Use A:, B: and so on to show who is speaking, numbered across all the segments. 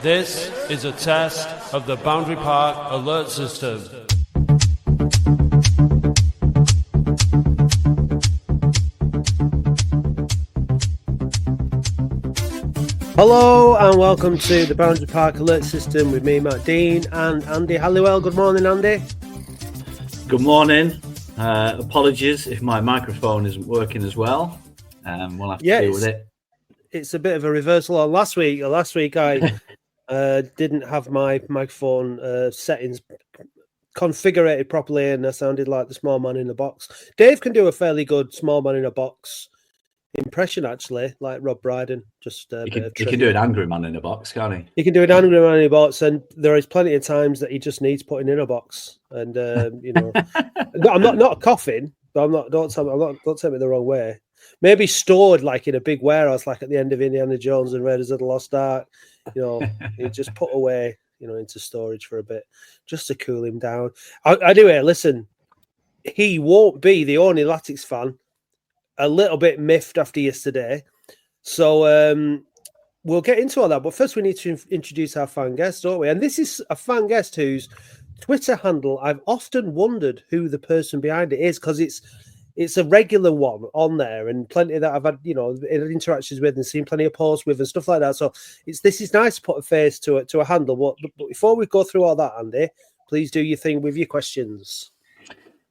A: This is a test of the Boundary Park alert system. Hello and welcome to the Boundary Park alert system with me, Matt Dean, and Andy Halliwell. Good morning, Andy.
B: Good morning. Apologies if my microphone isn't working as well. We'll have to deal with it.
A: It's a bit of a reversal on last week. Last week I didn't have my microphone settings configured properly, and I sounded like the small man in the box. Dave can do a fairly good small man in a box impression, actually, like Rob Brydon. Just
B: he can do an angry man in a box, can't he?
A: He can do an angry man in a box, and there is plenty of times that he just needs putting in a box. And I'm not coughing, but I'm not. Don't take me the wrong way. Maybe stored like in a big warehouse, like at the end of Indiana Jones and Raiders of the Lost Ark. He just put away, into storage for a bit, just to cool him down. Anyway, listen, he won't be the only Latic fan. A little bit miffed after yesterday. So we'll get into all that. But first we need to introduce our fan guest, don't we? And this is a fan guest whose Twitter handle, I've often wondered who the person behind it is, because it's a regular one on there, and plenty that I've had, interactions with and seen plenty of posts with and stuff like that. So this is nice to put a face to a handle. But before we go through all that, Andy, please do your thing with your questions.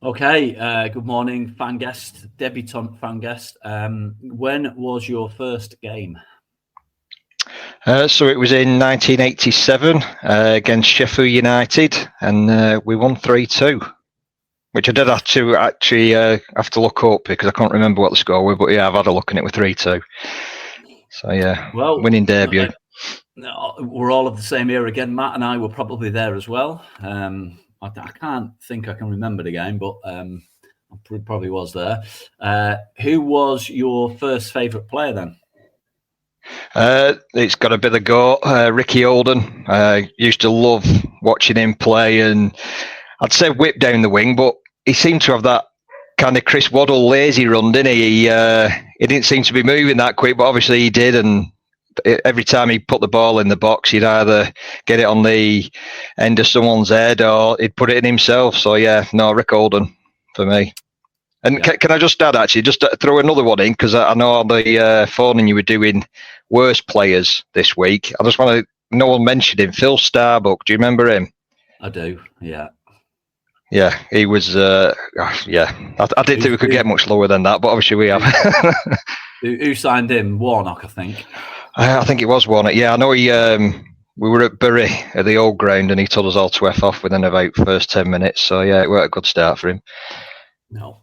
B: Okay, good morning, fan guest, debutant fan guest. When was your first game?
C: So it was in 1987 against Sheffield United, and we won 3-2, which I did have to actually have to look up because I can't remember what the score was, but yeah, I've had a look and it was 3-2. So yeah, winning debut.
B: We're all of the same era again. Matt and I were probably there as well. I can't think I can remember the game, but I probably was there. Who was your first favourite player then?
C: It's got a bit of go. Ricky Oldham. I used to love watching him play, and I'd say whip down the wing, but he seemed to have that kind of Chris Waddle lazy run, didn't he? He didn't seem to be moving that quick, but obviously he did, and every time he put the ball in the box, he'd either get it on the end of someone's head or he'd put it in himself. So yeah, no, Rick Oldham for me. And yeah. Can I just add, actually, just throw another one in, because I know on the phoning you were doing worst players this week. I just want to, no one mentioned him, Phil Starbuck. Do you remember him?
B: I do, yeah.
C: Yeah, he was, I didn't think we could get much lower than that, but obviously we have.
B: Who signed him? Warnock, I think.
C: I think it was Warnock. Yeah, I know he. We were at Bury at the old ground, and he told us all to F off within about first 10 minutes. So yeah, it was a good start for him.
B: No,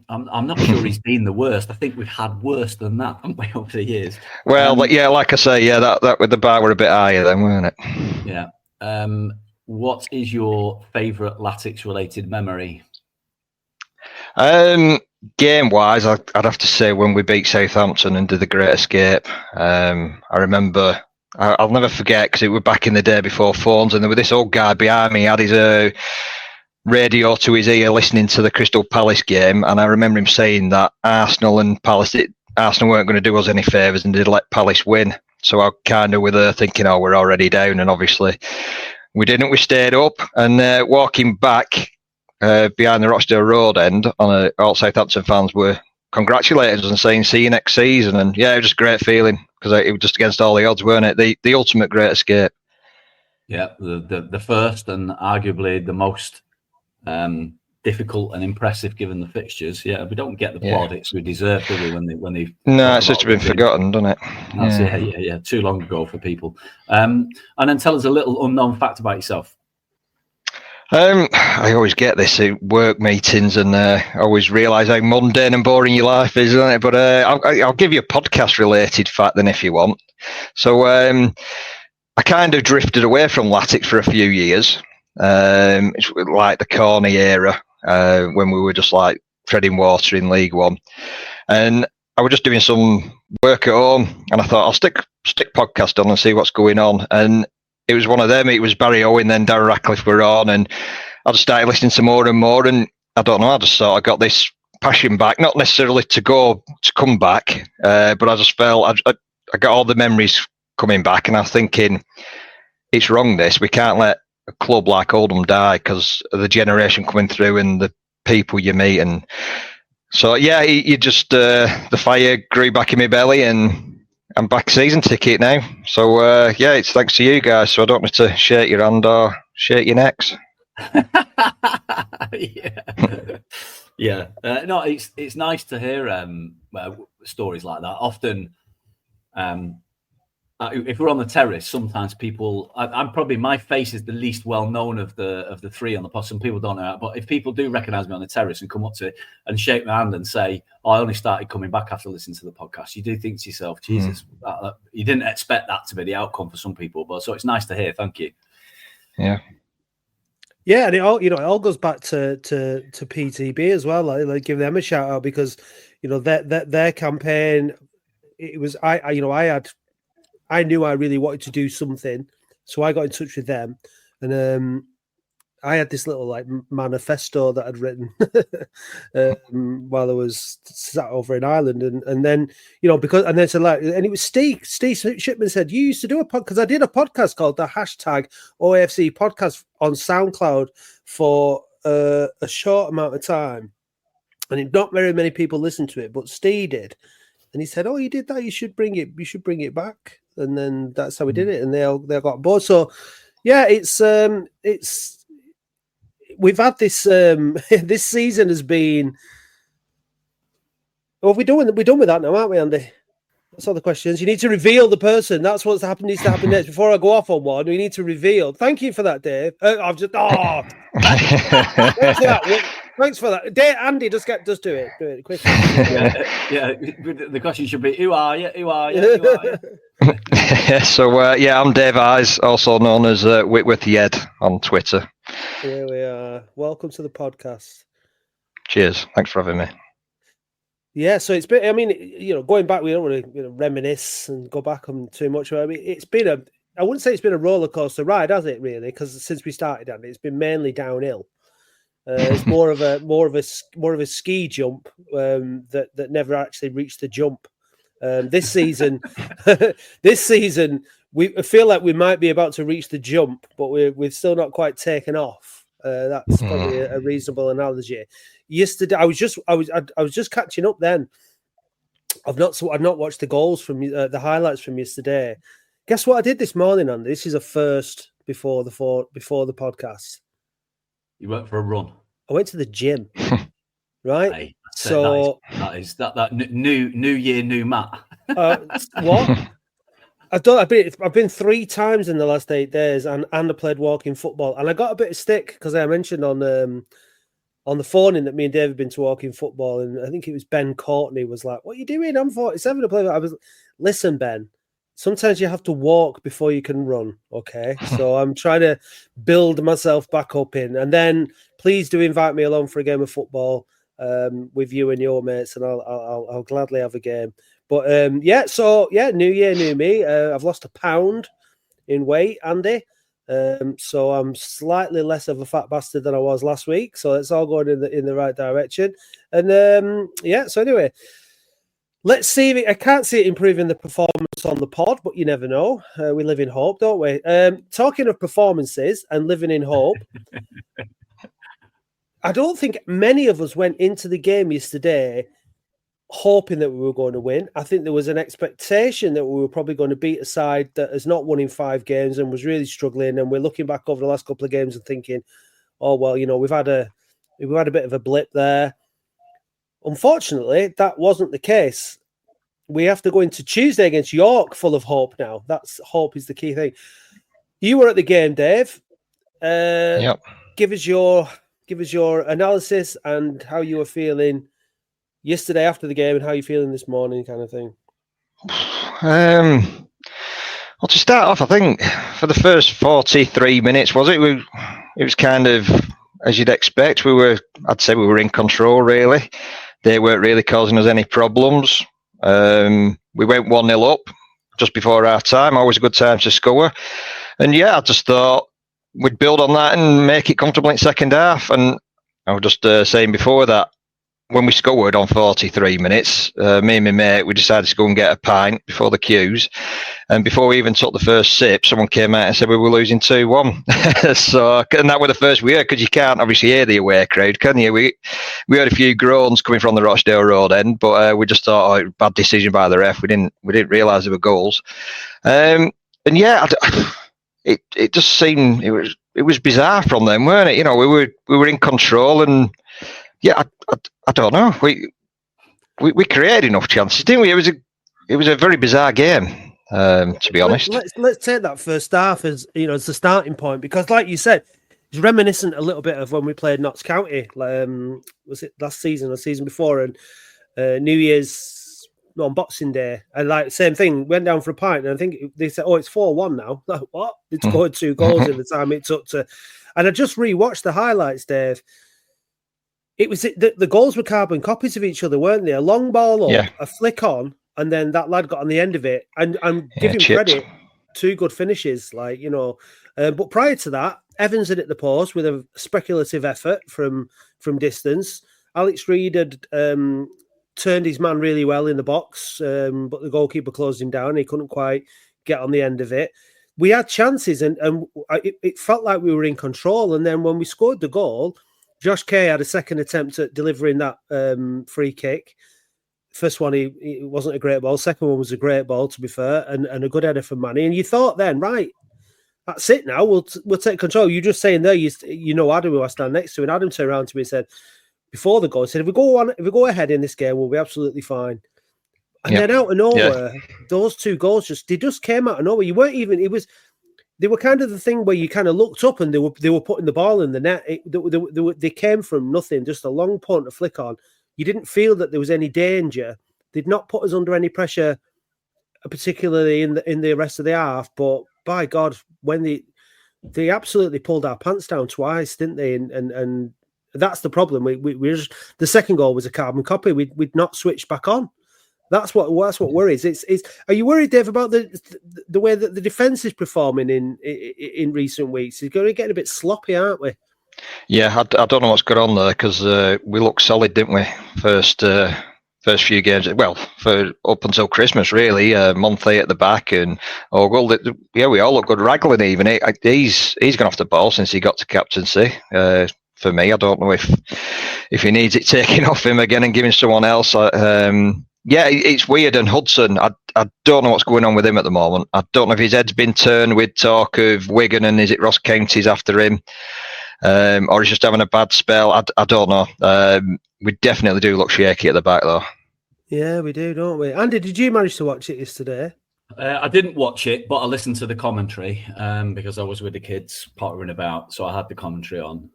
B: I'm not sure he's been the worst. I think we've had worse than that, haven't we, over the years?
C: Well, like I say, yeah, that with the bar were a bit higher then, weren't it?
B: Yeah. What is your favourite Latics related memory?
C: Game wise, I'd have to say when we beat Southampton and did the Great Escape. I remember, I'll never forget, because it was back in the day before phones, and there was this old guy behind me, had his radio to his ear listening to the Crystal Palace game, and I remember him saying that Arsenal weren't going to do us any favours and did let Palace win. So I kind of with her thinking, we're already down, and obviously we didn't. We stayed up, and walking back behind the Rochdale Road end, all Southampton fans were congratulating us and saying, "See you next season." And yeah, it was just a great feeling, because it was just against all the odds, weren't it? The ultimate Great Escape. Yeah,
B: the first and arguably the most difficult and impressive given the fixtures. Yeah, we don't get the plaudits we deserve, do we? When they
C: no, it's just been forgotten, doesn't it?
B: Yeah, too long ago for people. And then tell us a little unknown fact about yourself.
C: I always get this at work meetings, and I always realise how mundane and boring your life is, isn't it? But I'll give you a podcast-related fact then, if you want. So I kind of drifted away from Latic for a few years. It's like the Corny era, when we were just like treading water in League One, and I was just doing some work at home, and I thought I'll stick podcast on and see what's going on. And it was one of them. It was Barry Owen, then Darren Ratcliffe were on, and I just started listening to more and more. And I don't know, I just sort of got this passion back, not necessarily to come back, but I just felt I got all the memories coming back, and I was thinking, it's wrong. This we can't let a club like Oldham die because of the generation coming through and the people you meet. And so yeah, you just the fire grew back in my belly, and I'm back season ticket now. So yeah, it's thanks to you guys. So I don't need to shake your hand or shake your necks.
B: Yeah. No, it's nice to hear stories like that. Often, if we're on the terrace, sometimes people. I'm probably my face is the least well known of the three on the pod. Some people don't know that, but if people do recognise me on the terrace and come up to and shake my hand and say, "Oh, I only started coming back after listening to the podcast," you do think to yourself, "Jesus, you didn't expect that to be the outcome for some people." But so it's nice to hear. Thank you.
C: Yeah.
A: Yeah, and it all goes back to PTB as well. Like give them a shout out because their campaign. It was I knew I really wanted to do something, so I got in touch with them, and I had this little like manifesto that I'd written while I was sat over in Ireland, and then and it was Steve Shipman said, you used to do a podcast, because I did a podcast called the #OAFC podcast on SoundCloud for a short amount of time, and not very many people listened to it, but Steve did, and he said, "Oh, you did that? You should bring it back." And then that's how we did it, and they all got bored. So yeah, it's we've had this this season has been. Well, we're done with that now, aren't we, Andy? That's all the questions. You need to reveal the person. That's what's happened. Needs to happen next. Before I go off on one, we need to reveal. Thank you for that, Dave. I've just thanks for that, Dave. Andy, just do it. Do it quickly.
B: Yeah. The question should be, who are you? Who are you? Who are you?
C: So I'm Dave Eyes, also known as Whitworth Yed on Twitter.
A: Here we are. Welcome to the podcast. Cheers.
C: Thanks for having me.
A: Yeah, so it's been. I mean, going back, we don't want to reminisce and go back on too much. I mean, it's been I wouldn't say it's been a roller coaster ride, has it? Really, because since we started, Andy, it's been mainly downhill. It's more of a ski jump that never actually reached the jump. This season, we feel like we might be about to reach the jump, but we've still not quite taken off. That's probably a reasonable analogy. Yesterday, I was just catching up. Then I've not watched the goals from the highlights from yesterday. Guess what I did this morning, Andy? This is a first before the podcast.
B: You went for a run.
A: I went to the gym. Right.
B: Hey,
A: so
B: that is new year, new Matt.
A: What? I've been 3 times in the last 8 days, and I played walking football, and I got a bit of stick because I mentioned on the phone in that me and Dave had been to walking football, and I think it was Ben Courtney was like, "What are you doing? I'm 47 to play." Listen, Ben. Sometimes you have to walk before you can run. Okay, so I'm trying to build myself back up in, and then please do invite me along for a game of football with you and your mates, and I'll gladly have a game. But new year, new me. I've lost 1 pound in weight, Andy. So I'm slightly less of a fat bastard than I was last week. So it's all going in the right direction. And so anyway, let's see. I can't see it improving the performance on the pod, but you never know. We live in hope, don't we? Talking of performances and living in hope, I don't think many of us went into the game yesterday hoping that we were going to win. I think there was an expectation that we were probably going to beat a side that has not won in 5 games and was really struggling. And we're looking back over the last couple of games and thinking, oh, well, we've had a bit of a blip there. Unfortunately, that wasn't the case. We have to go into Tuesday against York full of hope now. That's hope is the key thing. You were at the game, Dave.
C: Yep.
A: Give us your analysis and how you were feeling yesterday after the game and how you're feeling this morning, kind of thing.
C: Well, to start off, I think for the first 43 minutes, it was kind of as you'd expect. I'd say we were in control, really. They weren't really causing us any problems. We went 1-0 up just before our time. Always a good time to score. And I just thought we'd build on that and make it comfortable in second half. And I was just saying before that, when we scored on 43 minutes, me and my mate, we decided to go and get a pint before the queues. And before we even took the first sip, someone came out and said we were losing 2-1. So, and that was the first we heard, because you can't obviously hear the away crowd, can you? We heard a few groans coming from the Rochdale Road end, but we just thought, bad decision by the ref. We didn't realise there were goals. And yeah, it just seemed it was bizarre from them, weren't it? You know, we were in control, and yeah, I don't know. We created enough chances, didn't we? It was a very bizarre game, to be honest.
A: Let's take that first half as as the starting point, because, like you said, it's reminiscent a little bit of when we played Notts County. Was it last season or season before? And New Year's on Boxing Day, and like same thing. Went down for a pint, and I think they said, "Oh, it's 4-1 now." Like, what? They scored 2 goals in the time it took to. And I just rewatched the highlights, Dave. It was the goals were carbon copies of each other, weren't they? A long ball up, a flick on, and then that lad got on the end of it. And I'm giving credit, 2 good finishes, but prior to that, Evans had hit the post with a speculative effort from distance. Alex Reid had turned his man really well in the box, but the goalkeeper closed him down. He couldn't quite get on the end of it. We had chances, and it felt like we were in control. And then when we scored the goal, Josh Kay had a second attempt at delivering that free kick. First one, it wasn't a great ball. Second one was a great ball, to be fair, and a good header from Manny. And you thought then, right, that's it now. We'll take control. You're just saying there, Adam, who I stand next to, and Adam turned around to me and said, before the goal, he said, if we go ahead in this game, we'll be absolutely fine. And then out of nowhere, those 2 goals they just came out of nowhere. You weren't even. They were kind of the thing where you kind of looked up and they were putting the ball in the net. They came from nothing, just a long punt to flick on. You didn't feel that there was any danger. They'd not put us under any pressure, particularly in the rest of the half. But by God, when they absolutely pulled our pants down twice, didn't they? And that's the problem. We just, the second goal was a carbon copy. We'd not switched back on. That's what worries. Are you worried, Dave, about the way that the defence is performing in recent weeks? It's going to get a bit sloppy, aren't we?
C: Yeah, I don't know what's going on there, because we looked solid, didn't we? First few games, well, for up until Christmas, really. Monthly at the back, and we all look good. Raglan even, he's gone off the ball since he got to captaincy. For me, I don't know if he needs it taken off him again and giving someone else. Yeah, it's weird. And Hudson, I don't know what's going on with him at the moment. I don't know if his head's been turned with talk of Wigan and is it Ross County's after him, or he's just having a bad spell. I don't know. We definitely do look shaky at the back, though.
A: Yeah, we do, don't we? Andy, did you manage to watch it yesterday?
B: I didn't watch it, but I listened to the commentary because I was with the kids pottering about, so I had the commentary on.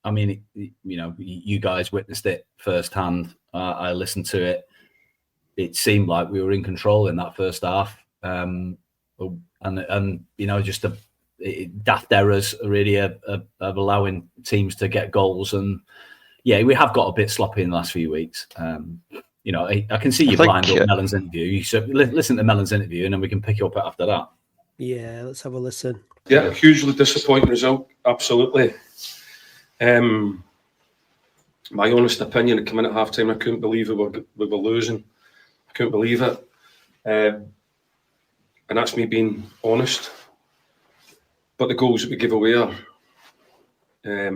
B: I mean, you guys witnessed it firsthand. I listened to it. It seemed like we were in control in that first half, and just daft errors really of allowing teams to get goals. And yeah, we have got a bit sloppy in the last few weeks. I can see you blind up Mellon's interview. So listen to Mellon's interview, and then we can pick you up after that.
A: Yeah, let's have a listen.
D: Yeah, hugely disappointing result. Absolutely. My honest opinion, coming at half time, I couldn't believe we were losing. I couldn't believe it. And that's me being honest. But the goals that we give away are, I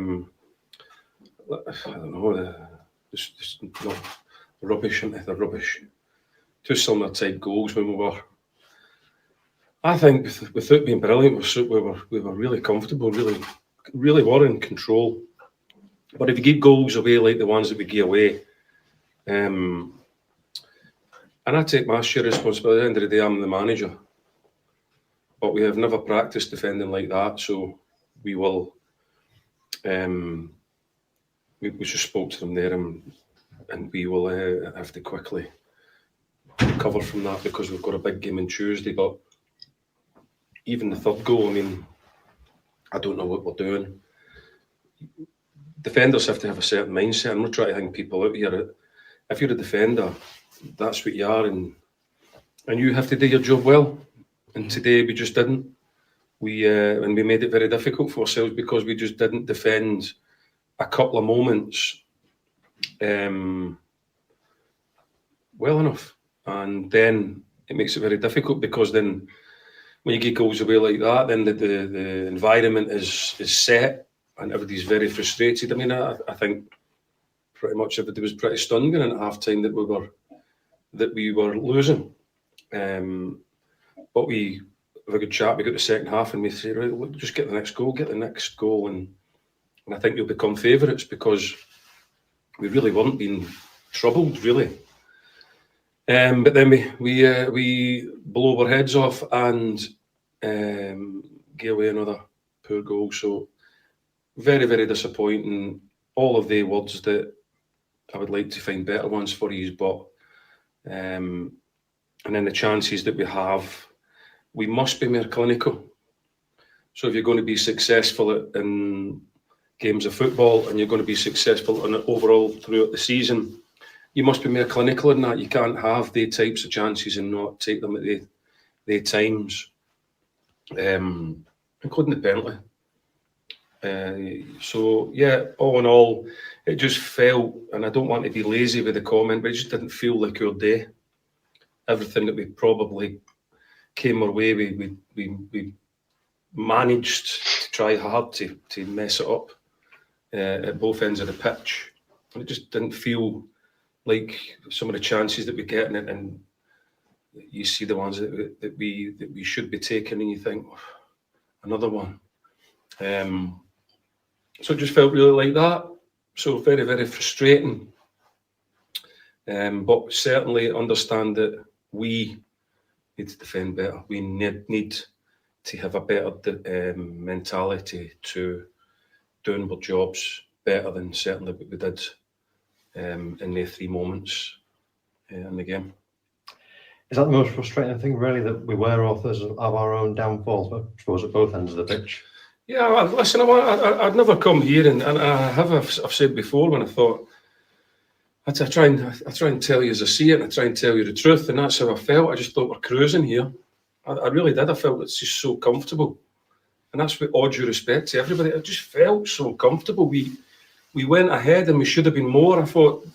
D: don't know, just rubbish, aren't they? They're rubbish. 2 similar type goals when we were. I think without being brilliant, we were really comfortable, really were in control. But if you give goals away like the ones that we give away, and I take my share of responsibility. At the end of the day, I'm the manager. But we have never practiced defending like that, so we will. We just spoke to them there, and we will have to quickly recover from that, because we've got a big game on Tuesday. But even the third goal, I mean, I don't know what we're doing. Defenders have to have a certain mindset. I'm not trying to hang people out here. If you're a defender, that's what you are, and you have to do your job well. And today we just didn't. And we made it very difficult for ourselves, because we just didn't defend a couple of moments well enough, and then it makes it very difficult, because then when you get goals away like that, then the environment is set and everybody's very frustrated. I mean, I think pretty much everybody was pretty stunned going at half time that we were losing. But we have a good chat. We got the second half and we say, right, look, just get the next goal, and I think you'll become favourites, because we really weren't being troubled, really. But then we blow our heads off and give away another poor goal. So very, very disappointing. All of the words that I would like to find better ones for you, but and then the chances that we have, we must be more clinical. So if you're going to be successful in games of football, and you're going to be successful in it overall throughout the season, you must be more clinical in that. You can't have the types of chances and not take them at the times, including the penalty. So yeah, all in all, it just felt, and I don't want to be lazy with the comment, but it just didn't feel like our day. Everything that we probably came our way, we managed to try hard to mess it up at both ends of the pitch. And it just didn't feel like some of the chances that we get in it, and you see the ones that we should be taking, and you think, oh, another one. So it just felt really like that. So very, very frustrating. But certainly understand that we need to defend better. We need to have a better mentality to doing our jobs better than certainly what we did in the 3 moments in the game.
E: Is that the most frustrating thing, really, that we were authors of our own downfalls, but I suppose at both ends of the pitch?
D: Yeah, well, listen, I'd never come here, and I've said before, when I thought, I try and tell you as I see it, and I try and tell you the truth, and that's how I felt. I just thought we're cruising here. I really did. I felt it's just so comfortable, and that's with all due respect to everybody. I just felt so comfortable. We went ahead, and we should have been more. I thought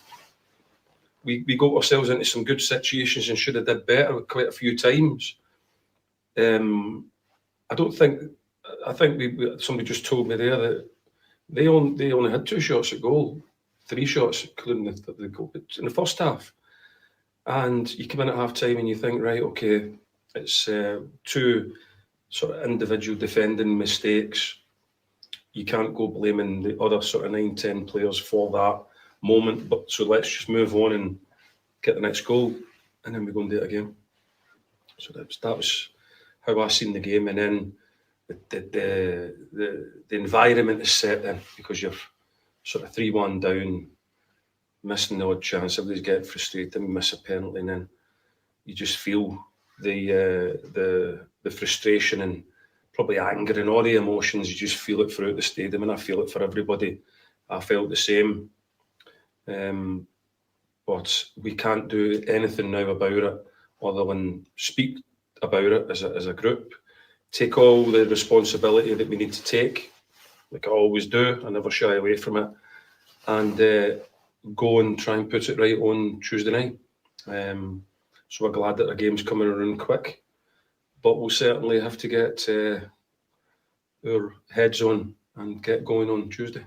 D: we got ourselves into some good situations and should have did better quite a few times. I think somebody just told me there that they only had 2 shots at goal, 3 shots, including the goal in the first half. And you come in at half time and you think, right, okay, it's 2 sort of individual defending mistakes. You can't go blaming the other sort of 9-10 players for that moment. But so let's just move on and get the next goal, and then we go and do it again. So that was how I seen the game, and then the environment is set in, because you're sort of 3-1 down, missing the odd chance, everybody's getting frustrated, miss a penalty, and then you just feel the frustration and probably anger and all the emotions. You just feel it throughout the stadium, and I feel it for everybody. I felt the same. But we can't do anything now about it other than speak about it as a group. Take all the responsibility that we need to take, like I always do. I never shy away from it, and go and try and put it right on Tuesday night. So we're glad that the game's coming around quick, but we'll certainly have to get our heads on and get going on Tuesday.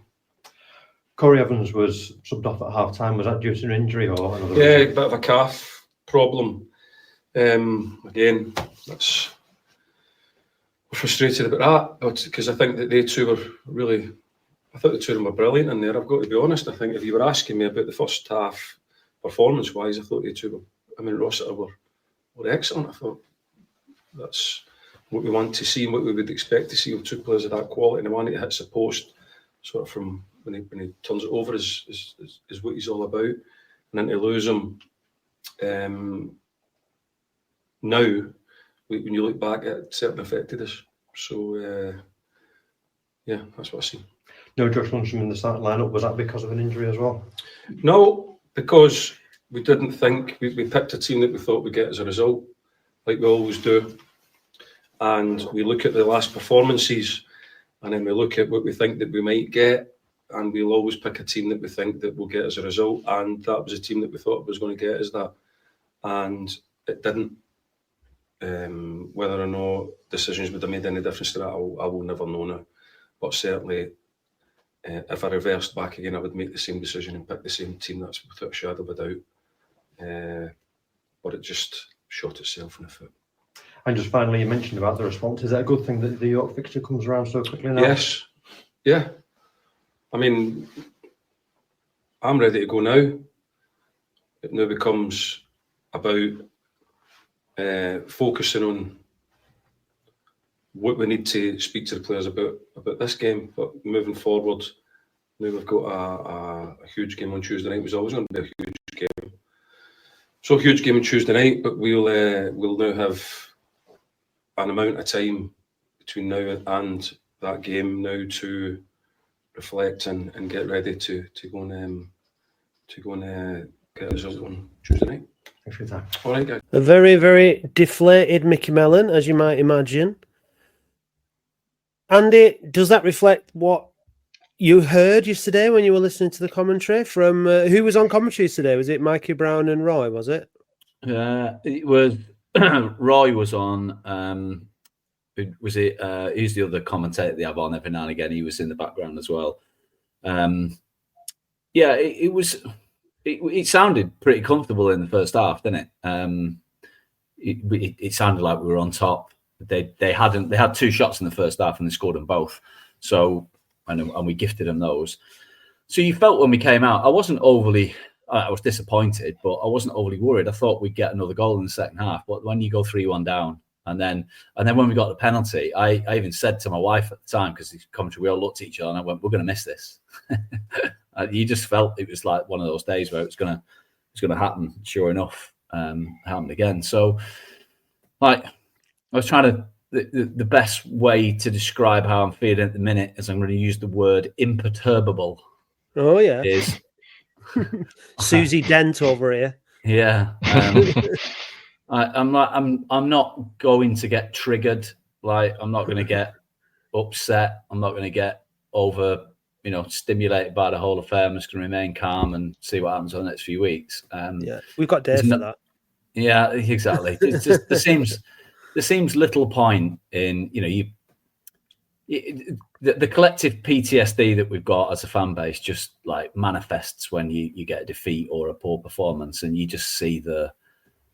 E: Corey Evans was subbed off at half time. Was that due to an injury or another
D: reason?
E: A
D: bit of a calf problem. Again, we're frustrated about that, but because I think that they two were really, I thought the two of them were brilliant in there. I've got to be honest. I think if you were asking me about the first half performance-wise, I thought the two were, Rossiter were excellent. I thought that's what we want to see and what we would expect to see with 2 players of that quality. And the one that hits the post sort of from when he turns it over is what he's all about. And then to lose him now, when you look back, it certainly affected us. So, yeah, that's what I see.
E: No Josh Lundstrom in the starting lineup. Was that because of an injury as well?
D: No, because we didn't think, we picked a team that we thought we'd get as a result, like we always do. And we look at the last performances, and then we look at what we think that we might get, and we'll always pick a team that we think that will get us a result, and that was a team that we thought was going to get us that, and it didn't. Whether or not decisions would have made any difference to that, I will never know now. But certainly, if I reversed back again, I would make the same decision and pick the same team. That's without a shadow of a doubt. But it just shot itself in the foot.
E: And just finally, you mentioned about the response. Is that a good thing that the York fixture comes around so quickly now?
D: Yes. Yeah. I mean, I'm ready to go now. It now becomes about focusing on what we need to speak to the players about this game. But moving forward, now we've got a huge game on Tuesday night. It was always going to be a huge game. So a huge game on Tuesday night, but we'll now have an amount of time between now and that game now to reflect and get ready to go and get a result on Tuesday night.
E: Thanks for your time.
D: All right, guys.
A: A very, very deflated Mickey Mellon, as you might imagine. Andy, does that reflect what you heard yesterday when you were listening to the commentary from who was on commentary today? Was it Mikey Brown and Roy? Was it?
B: It was Roy was on. Was it? Who's the other commentator they have on every now and again? He was in the background as well. Yeah, it was. It sounded pretty comfortable in the first half, didn't it? It sounded like we were on top. They had 2 shots in the first half and they scored them both. So and we gifted them those. So you felt when we came out, I was disappointed, but I wasn't overly worried. I thought we'd get another goal in the second half. But when you go 3-1 down, and then when we got the penalty, I even said to my wife at the time, because the commentary, we all looked at each other and I went, "We're going to miss this." You just felt it was like one of those days where it's going to happen. Sure enough, happened again. So, like, I was trying to. The best way to describe how I'm feeling at the minute is I'm going to use the word imperturbable.
A: Oh yeah,
B: is
A: Susie Dent over here.
B: Yeah, I'm not going to get triggered. Like, I'm not going to get upset. I'm not going to get over, stimulated by the whole affair. I'm just going to remain calm and see what happens over the next few weeks.
A: Yeah, we've got Dave for that.
B: Yeah, exactly. It's just, there seems little point in, the collective PTSD that we've got as a fan base just like manifests when you get a defeat or a poor performance, and you just see the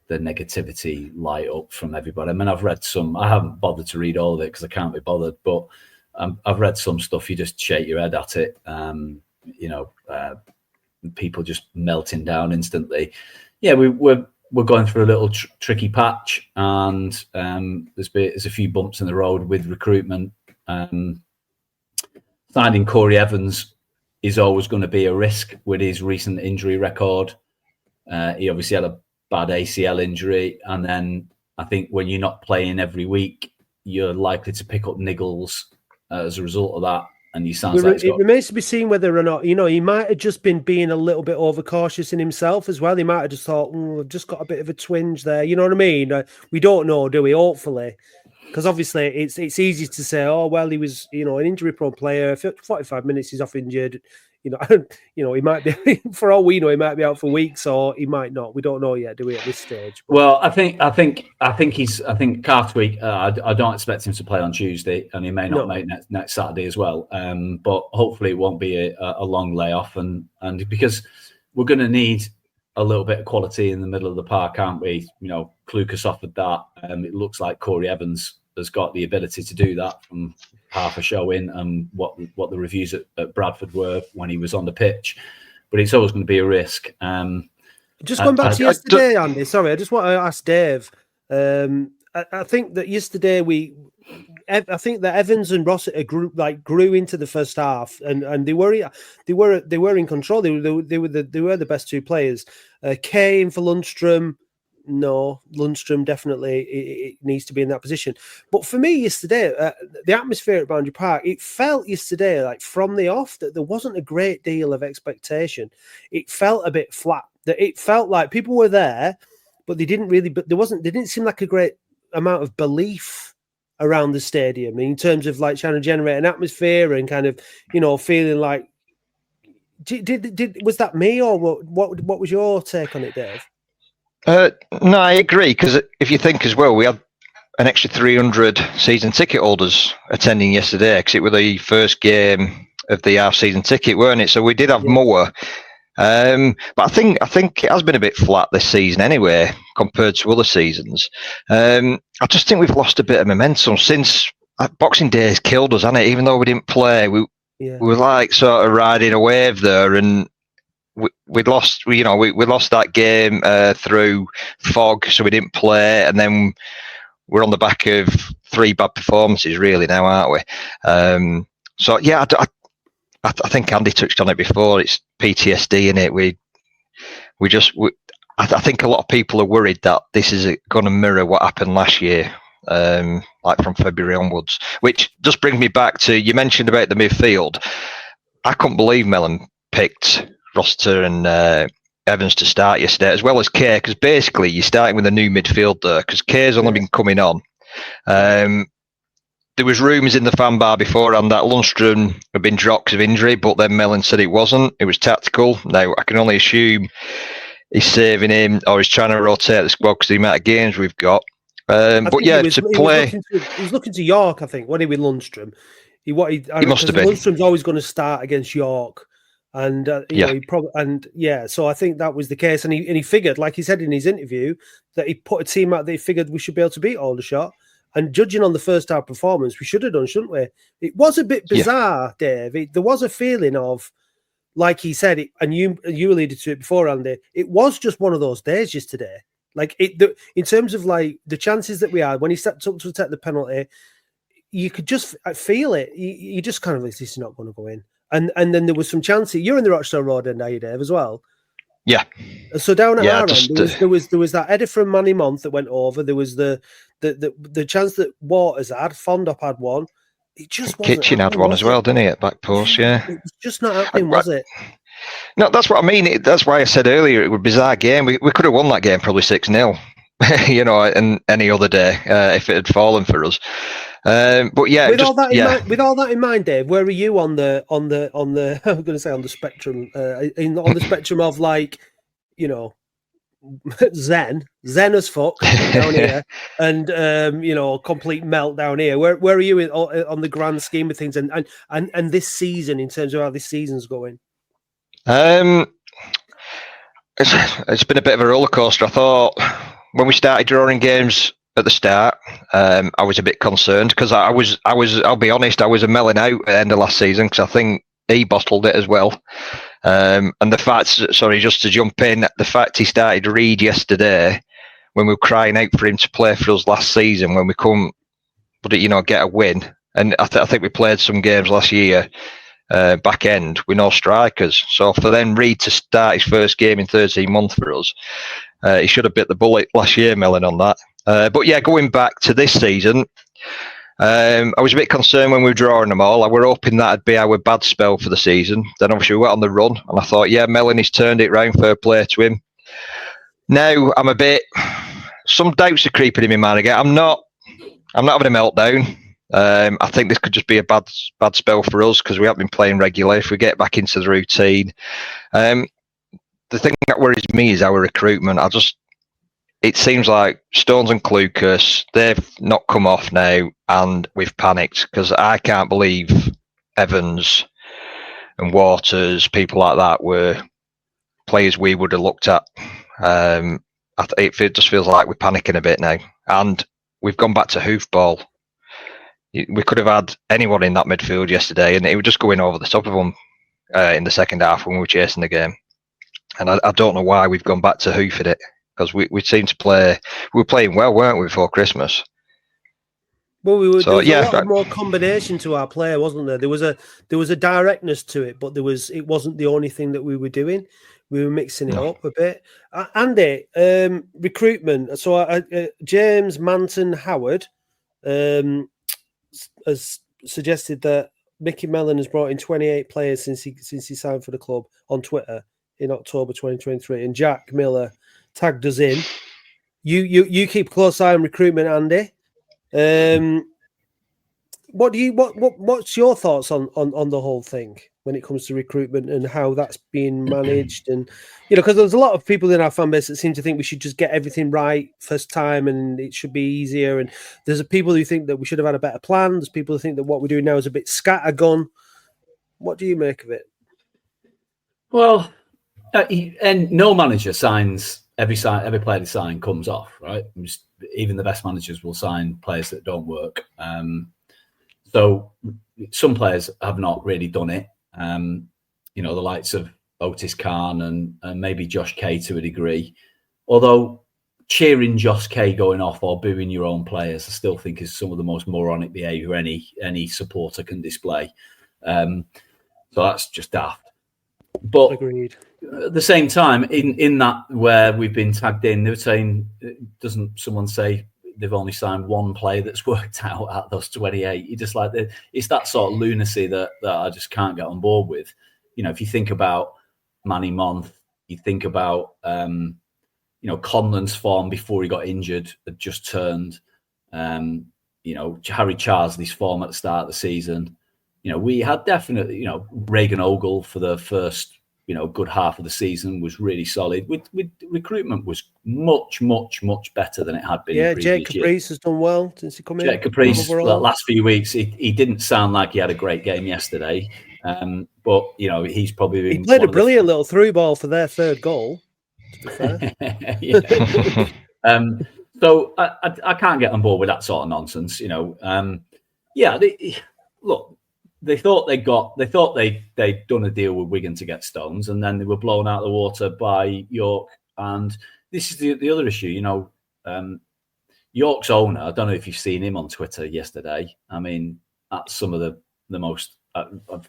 B: negativity light up from everybody. I mean, I've read some. I haven't bothered to read all of it because I can't be bothered, but I've read some stuff. You just shake your head at it. People just melting down instantly. Yeah, we're going through a little tricky patch, and there's a few bumps in the road with recruitment. Signing Corey Evans is always going to be a risk with his recent injury record. He obviously had a bad ACL injury, and then I think when you're not playing every week, you're likely to pick up niggles as a result of that. And he sounds like
A: it remains to be seen whether or not, he might have just been being a little bit overcautious in himself as well. He might have just thought, I've just got a bit of a twinge there. You know what I mean? We don't know, do we? Hopefully. Because obviously it's easy to say, oh, well, he was, an injury-prone player. 45 minutes, he's off injured. He might be, for all we know, he might be out for weeks, or he might not. We don't know yet, do we, at this stage?
B: Well, I think calf tweak. I don't expect him to play on Tuesday, and he may not make next Saturday as well. But hopefully, it won't be a long layoff, and because we're going to need a little bit of quality in the middle of the park, aren't we? Klukas offered that. It looks like Corey Evans has got the ability to do that from half a show in, and what the reviews at Bradford were when he was on the pitch. But it's always going to be a risk.
A: Just going back to yesterday, Andy. Sorry, I just want to ask Dave. I think that yesterday I think that Evans and Rossiter grew into the first half, and they were in control. They were the best 2 players. Kane for Lundstrom. No, Lundstrom definitely it needs to be in that position. But for me yesterday, the atmosphere at Boundary Park, it felt yesterday like from the off that there wasn't a great deal of expectation. It felt a bit flat. That it felt like people were there, but they didn't really. But there didn't seem like a great amount of belief around the stadium in terms of like trying to generate an atmosphere and kind of feeling like Was that me, or what was your take on it, Dave?
C: No, I agree, because if you think as well, we had an extra 300 season ticket holders attending yesterday, because it was the first game of the half-season ticket, weren't it? So we did have more. But I think it has been a bit flat this season anyway, compared to other seasons. I just think we've lost a bit of momentum since Boxing Day has killed us, hasn't it? Even though we didn't play, we were like sort of riding a wave there, and we lost that game through fog, so we didn't play, and then we're on the back of 3 bad performances really now, aren't we? So yeah, I think Andy touched on it before. It's PTSD in it. I think a lot of people are worried that this is going to mirror what happened last year, like from February onwards. Which just brings me back to, you mentioned about the midfield. I couldn't believe Mellon picked Rossiter and Evans to start yesterday, as well as Kerr, because basically you're starting with a new midfield there, because Kerr's only been coming on. There was rumours in the fan bar beforehand that Lundstrom had been dropped because of injury, but then Mellon said it wasn't. It was tactical. Now, I can only assume he's saving him, or he's trying to rotate the squad because of the amount of games we've got. But yeah, to play...
A: He was looking to York, I think, when he with Lundstrom. He
C: must have been.
A: Lundstrom's always going to start against York. And he probably so I think that was the case, and he figured, like he said in his interview, that he put a team out that he figured we should be able to beat Aldershot. And judging on the first half performance, we should have done, shouldn't we? It was a bit bizarre, Dave. There was a feeling of, like he said, and you alluded to it before, Andy. It was just one of those days yesterday. Like in terms of like the chances that we had when he stepped up to take the penalty, you could just feel it. You just kind of like, this is not going to go in. And then there was some chances. You're in the Rochdale Road end, are you, Dave, as well?
C: Yeah.
A: So down at our end, there was that header from Manny Month that went over. There was the chance that Waters had. Fondop had one. It just wasn't.
C: Kitchen had one as well, didn't he, at back post? Yeah.
A: It was just not happening, was it?
C: No, that's what I mean. That's why I said earlier it was a bizarre game. We could have won that game probably 6-0, and any other day if it had fallen for us. But yeah,
A: with all that in mind, Dave, where are you on the I'm going to say on the spectrum, on the spectrum of like, zen as fuck down here, and complete meltdown here. Where are you on the grand scheme of things, and this season in terms of how this season's going?
C: It's been a bit of a roller coaster. I thought when we started drawing games at the start, I was a bit concerned because I'll be honest, I was a melon out at the end of last season because I think he bottled it as well. And the fact, just to jump in, the fact he started Reed yesterday when we were crying out for him to play for us last season, when we couldn't, get a win. And I think we played some games last year, back end with no strikers. So for then Reed to start his first game in 13 months for us, he should have bit the bullet last year, Mellon, on that. But yeah, going back to this season, I was a bit concerned when we were drawing them all. I were hoping that'd be our bad spell for the season. Then obviously we went on the run, and I thought, yeah, Mellon, he's turned it round, fair play to him. Now some doubts are creeping in my mind again. I'm not having a meltdown. I think this could just be a bad spell for us because we haven't been playing regularly. If we get back into the routine, the thing that worries me is our recruitment. It seems like Stones and Clucas, they've not come off now, and we've panicked because I can't believe Evans and Waters, people like that, were players we would have looked at. It just feels like we're panicking a bit now, and we've gone back to hoofball. We could have had anyone in that midfield yesterday, and it was just going over the top of them in the second half when we were chasing the game. And I don't know why we've gone back to hoofing it. Because we seemed to play, we were playing well, weren't we, before Christmas?
A: Well, there was a lot more combination to our play, wasn't there? There was a directness to it, but it wasn't the only thing that we were doing. We were mixing it up a bit. Andy, recruitment. So James Manton Howard has suggested that Mickey Mellon has brought in 28 players since he signed for the club on Twitter in October 2023, and Jack Miller tagged us in. You keep a close eye on recruitment, Andy. What's your thoughts on the whole thing when it comes to recruitment and how that's being managed? And because there's a lot of people in our fan base that seem to think we should just get everything right first time and it should be easier. And there's people who think that we should have had a better plan. There's people who think that what we're doing now is a bit scattergun. What do you make of it?
B: Well, and no manager signs every player they sign comes off, right? Even the best managers will sign players that don't work. So some players have not really done it. The likes of Otis Khan and maybe Josh Kay to a degree. Although cheering Josh Kay going off or booing your own players, I still think is some of the most moronic behaviour any supporter can display. So that's just daft. But
A: agreed.
B: At the same time, in that where we've been tagged in, they were saying, doesn't someone say they've only signed one player that's worked out at those 28? You just it's that sort of lunacy that I just can't get on board with. If you think about Manny Month, you think about Conlon's form before he got injured had just turned. Harry Charsley's form at the start of the season. We had definitely, Reagan Ogle for the first, good half of the season was really solid. With recruitment was much, much, much better than it had been.
A: Yeah,
B: in
A: Jake Caprice has done well since he come in.
B: Jake Caprice, the last few weeks, he didn't sound like he had a great game yesterday. But he's probably been.
A: He played a brilliant little through ball for their third goal. To be fair.
B: So I can't get on board with that sort of nonsense. Look. They thought they'd done a deal with Wigan to get Stones, and then they were blown out of the water by York. And this is the other issue, York's owner. I don't know if you've seen him on Twitter yesterday. I mean, that's some of the most.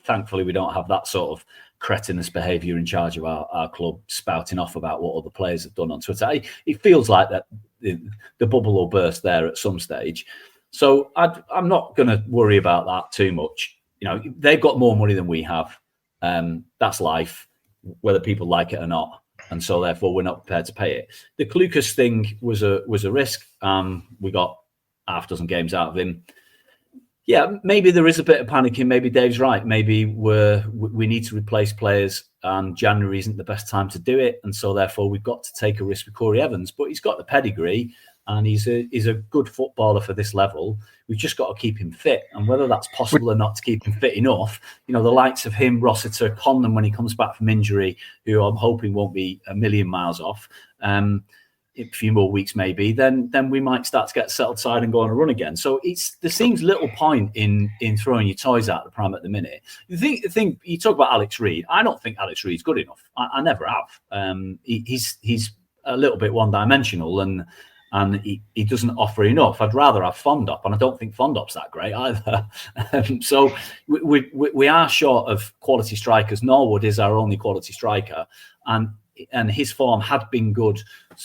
B: Thankfully, we don't have that sort of cretinous behaviour in charge of our club, spouting off about what other players have done on Twitter. It feels like that the bubble will burst there at some stage. So I'm not going to worry about that too much. They've got more money than we have. That's life, whether people like it or not. And so therefore we're not prepared to pay it. The Clucas thing was a risk. We got half a dozen games out of him. Yeah, maybe there is a bit of panicking. Maybe Dave's right. Maybe we need to replace players and January isn't the best time to do it. And so therefore we've got to take a risk with Corey Evans. But he's got the pedigree and he's a good footballer for this level. We've just got to keep him fit. And whether that's possible or not to keep him fit enough, the likes of him, Rossiter, Conlon when he comes back from injury, who I'm hoping won't be a million miles off, a few more weeks maybe, then we might start to get settled side and go on a run again. So there seems little point in throwing your toys out the pram at the minute. The thing you talk about Alex Reid, I don't think Alex Reid's good enough. I never have. He's a little bit one-dimensional and he doesn't offer enough. I'd rather have Fondop, and I don't think Fondop's that great either. So we are short of quality strikers. Norwood is our only quality striker, and his form had been good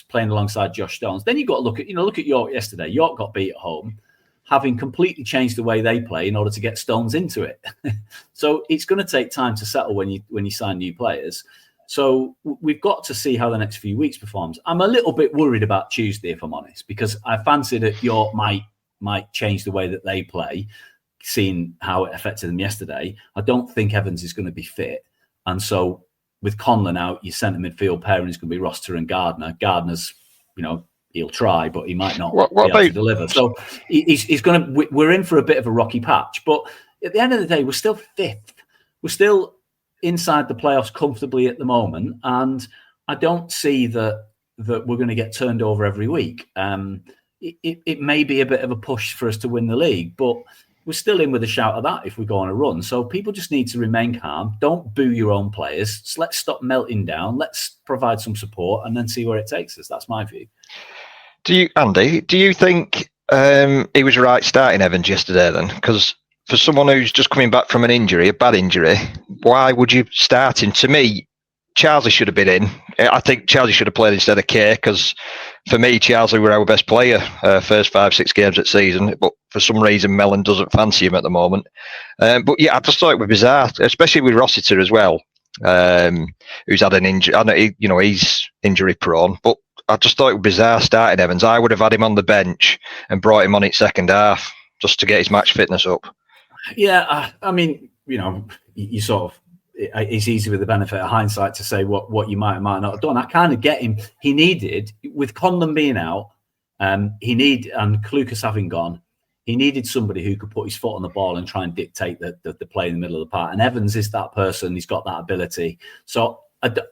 B: playing alongside Josh Stones. Then you've got to look at York yesterday. York got beat at home, having completely changed the way they play in order to get Stones into it. So it's going to take time to settle when you sign new players. So we've got to see how the next few weeks performs. I'm a little bit worried about Tuesday, if I'm honest, because I fancy that York might change the way that they play, seeing how it affected them yesterday. I don't think Evans is going to be fit. And so with Conlon out, your centre midfield pairing is going to be Rossiter and Gardner. Gardner's, he'll try, but he might not be able to deliver. So he's going to. We're in for a bit of a rocky patch. But at the end of the day, we're still fifth. We're still inside the playoffs comfortably at the moment, and I don't see that we're going to get turned over every week. It may be a bit of a push for us to win the league, but we're still in with a shout of that if we go on a run. So people just need to remain calm. Don't boo your own players. So let's stop melting down. Let's provide some support and then see where it takes us. That's my view.
C: Andy, do you think he was right starting Evans yesterday then? Because for someone who's just coming back from an injury, a bad injury, why would you start him? To me, Charlie should have been in. I think Charlie should have played instead of Kay, because for me, Charlie were our best player first 5-6 games of the season. But for some reason, Mellon doesn't fancy him at the moment. But yeah, I just thought it was bizarre, especially with Rossiter as well, who's had an injury. I know he's injury prone, but I just thought it was bizarre starting Evans. I would have had him on the bench and brought him on in second half just to get his match fitness up.
B: Yeah, I mean, you sort of, it's easy with the benefit of hindsight to say what you might not have done. I kind of get him. He needed, with Conlon being out, and Clucas having gone, he needed somebody who could put his foot on the ball and try and dictate the play in the middle of the park. And Evans is that person. He's got that ability. So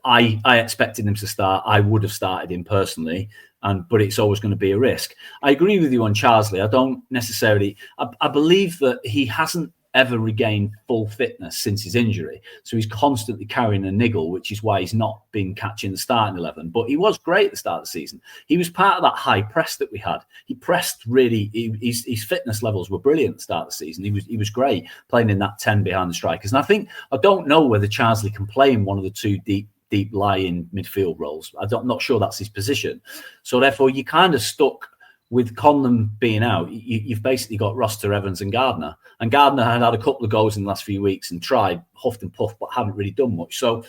B: I expected him to start. I would have started him personally, but it's always going to be a risk. I agree with you on Charsley. I don't necessarily. I believe that he hasn't ever regained full fitness since his injury, so he's constantly carrying a niggle, which is why he's not been catching the starting 11. But he was great at the start of the season. He was part of that high press that we had. He pressed really. His fitness levels were brilliant at the start of the season. He was great playing in that 10 behind the strikers. And I don't know whether Charsley can play in one of the two deep lying midfield roles. I'm not sure that's his position. So therefore, you kind of stuck with Conlon being out. You've basically got Rossiter, Evans, and Gardner. And Gardner had a couple of goals in the last few weeks and tried, huffed and puffed, but haven't really done much. So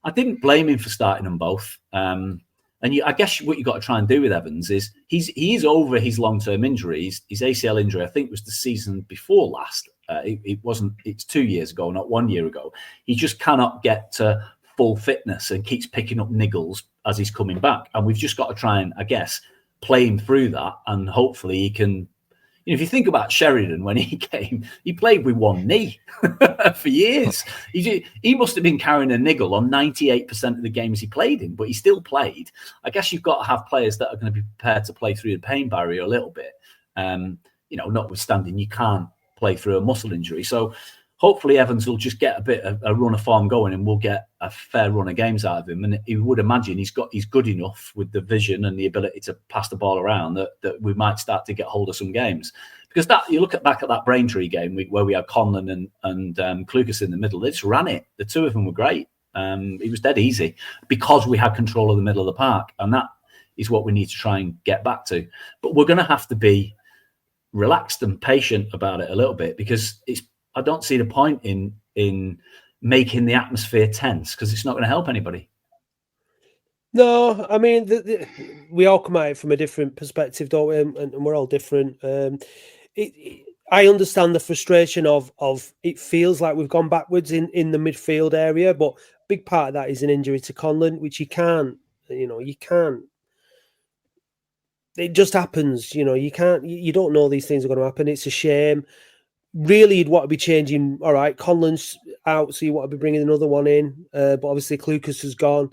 B: I didn't blame him for starting them both. I guess what you've got to try and do with Evans is he's over his long-term injuries. His ACL injury, I think, was the season before last. It's 2 years ago, not 1 year ago. He just cannot get to full fitness and keeps picking up niggles as he's coming back. And we've just got to try and, I guess, play him through that, and hopefully he can. If you think about Sheridan, when he came, he played with one knee for years. He must have been carrying a niggle on 98% of the games he played in, but he still played. I guess you've got to have players that are going to be prepared to play through the pain barrier a little bit. Notwithstanding, you can't play through a muscle injury. So hopefully Evans will just get a run of form going, and we'll get a fair run of games out of him. And you would imagine he's good enough with the vision and the ability to pass the ball around that we might start to get hold of some games. Because you look back at that Braintree game where we had Conlon and Clucas in the middle. They just ran it. The two of them were great. It was dead easy because we had control of the middle of the park, and that is what we need to try and get back to. But we're going to have to be relaxed and patient about it a little bit, because I don't see the point in making the atmosphere tense, because it's not going to help anybody.
A: No, I mean, we all come at it from a different perspective, don't we? And we're all different. I understand the frustration of it feels like we've gone backwards in the midfield area, but a big part of that is an injury to Conlon, which you can't. It just happens, you don't know these things are going to happen. It's a shame. Really, you'd want to be changing. All right, Conlon's out, so you want to be bringing another one in. But obviously, Clucas has gone.